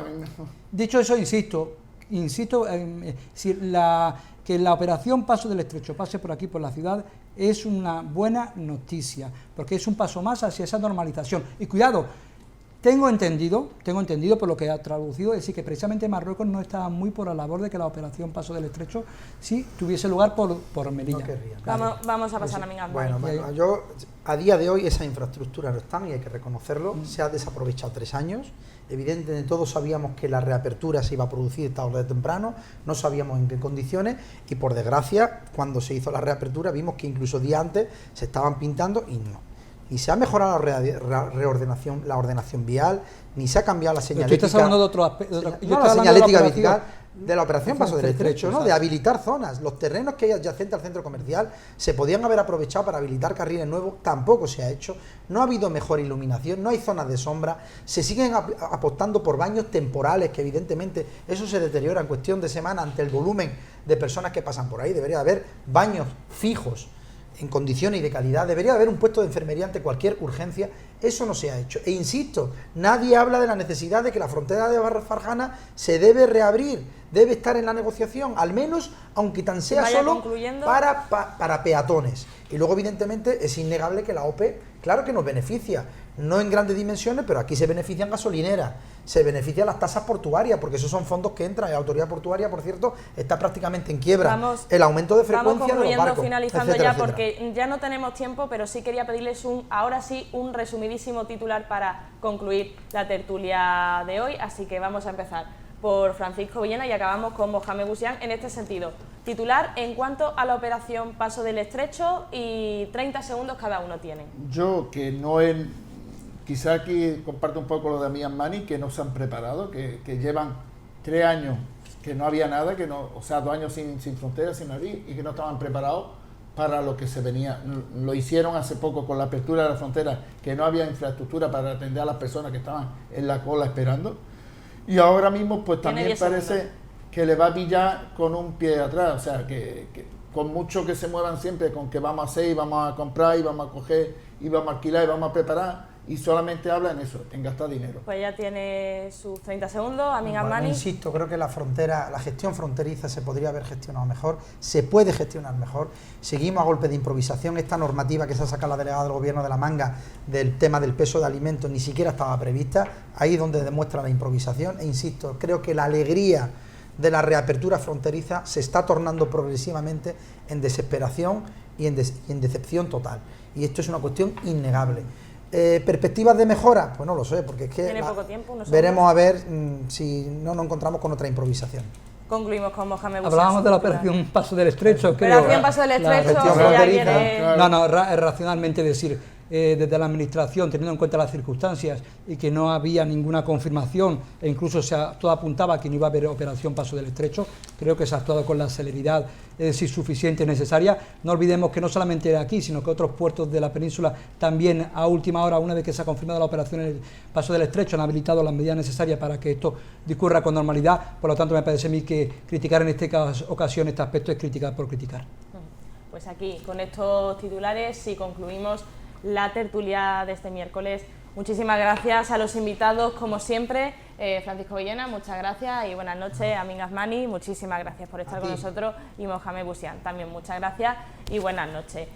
Dicho eso, insisto que la operación Paso del Estrecho pase por aquí, por la ciudad, es una buena noticia, porque es un paso más hacia esa normalización. Y cuidado, tengo entendido por lo que ha traducido, es decir, que precisamente Marruecos no estaba muy por la labor de que la operación Paso del Estrecho sí tuviese lugar por Melilla. No Vamos a pasar a Amin Azmani. Bueno, yo a día de hoy esa infraestructura no está, y hay que reconocerlo, se ha desaprovechado 3 años. Evidentemente todos sabíamos que la reapertura se iba a producir tarde o temprano, no sabíamos en qué condiciones, y por desgracia, cuando se hizo la reapertura vimos que incluso días antes se estaban pintando y no. Ni se ha mejorado la ordenación vial, ni se ha cambiado la señalética. Tú estás hablando de otro aspecto. La señalética vial de la operación Paso del Estrecho, ¿no? exacto. De habilitar zonas. Los terrenos que hay adyacentes al centro comercial se podían haber aprovechado para habilitar carriles nuevos, tampoco se ha hecho. No ha habido mejor iluminación, no hay zonas de sombra, se siguen apostando por baños temporales, que evidentemente eso se deteriora en cuestión de semana ante el volumen de personas que pasan por ahí. Debería haber baños fijos en condiciones y de calidad, debería haber un puesto de enfermería ante cualquier urgencia. Eso no se ha hecho. E insisto, nadie habla de la necesidad de que la frontera de Farjana se debe reabrir, debe estar en la negociación, al menos, aunque tan sea solo para peatones. Y luego, evidentemente, es innegable que la OPE, claro que nos beneficia, no en grandes dimensiones, pero aquí se benefician gasolineras, se benefician las tasas portuarias, porque esos son fondos que entran. La autoridad portuaria, por cierto, está prácticamente en quiebra. El aumento de frecuencia de los barcos, finalizando etcétera, ya, etcétera. porque ya no tenemos tiempo, pero sí quería pedirles ahora sí un resumidísimo titular para concluir la tertulia de hoy, así que vamos a empezar por Francisco Villena y acabamos con Mohamed Hussein en este sentido. Titular en cuanto a la operación Paso del Estrecho, y 30 segundos cada uno tienen. Yo, que no quizá aquí comparto un poco lo de Amin Azmani, que no se han preparado, que llevan 3 años que no había nada, o sea, 2 años sin fronteras, sin abrir, y que no estaban preparados para lo que se venía. Lo hicieron hace poco con la apertura de la frontera, que no había infraestructura para atender a las personas que estaban en la cola esperando, y ahora mismo pues también parece que le va a pillar con un pie atrás, o sea, que con mucho que se muevan siempre con que vamos a hacer y vamos a comprar y vamos a coger y vamos a alquilar y vamos a preparar, y solamente habla en eso, en gastar dinero. Pues ya tiene sus 30 segundos, Amin Azmani. Insisto, creo que la gestión fronteriza se podría haber gestionado mejor, se puede gestionar mejor. Seguimos a golpe de improvisación. Esta normativa que se ha sacado la delegada del gobierno de la manga del tema del peso de alimentos ni siquiera estaba prevista, ahí es donde demuestra la improvisación. E insisto, creo que la alegría de la reapertura fronteriza se está tornando progresivamente en desesperación y en decepción total. Y esto es una cuestión innegable. ¿Perspectivas de mejora? Pues no lo sé, porque es que Tiene poco tiempo, unos veremos años. a ver si no nos encontramos con otra improvisación. Concluimos con Mohamed Boussian. Hablábamos de la operación Paso del Estrecho, creo. Operación Paso del La Estrecho, gestión que ya fronteriza. quiere... No, racionalmente decir, desde la Administración, teniendo en cuenta las circunstancias y que no había ninguna confirmación, e incluso todo apuntaba a que no iba a haber operación Paso del Estrecho, creo que se ha actuado con la celeridad suficiente y necesaria. No olvidemos que no solamente aquí, sino que otros puertos de la península también a última hora, una vez que se ha confirmado la operación en el Paso del Estrecho, han habilitado las medidas necesarias para que esto discurra con normalidad. Por lo tanto, me parece a mí que criticar en esta ocasión este aspecto es criticar por criticar. Pues aquí, con estos titulares, sí concluimos la tertulia de este miércoles. Muchísimas gracias a los invitados, como siempre. Francisco Villena, muchas gracias y buenas noches. Amin Azmani, muchísimas gracias por estar con nosotros. Y Mohamed Boussian, también muchas gracias y buenas noches.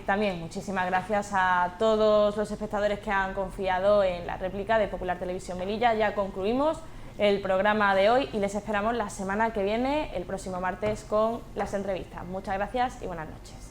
También muchísimas gracias a todos los espectadores que han confiado en la réplica de Popular Televisión Melilla. Ya concluimos el programa de hoy y les esperamos la semana que viene, el próximo martes, con las entrevistas. Muchas gracias y buenas noches.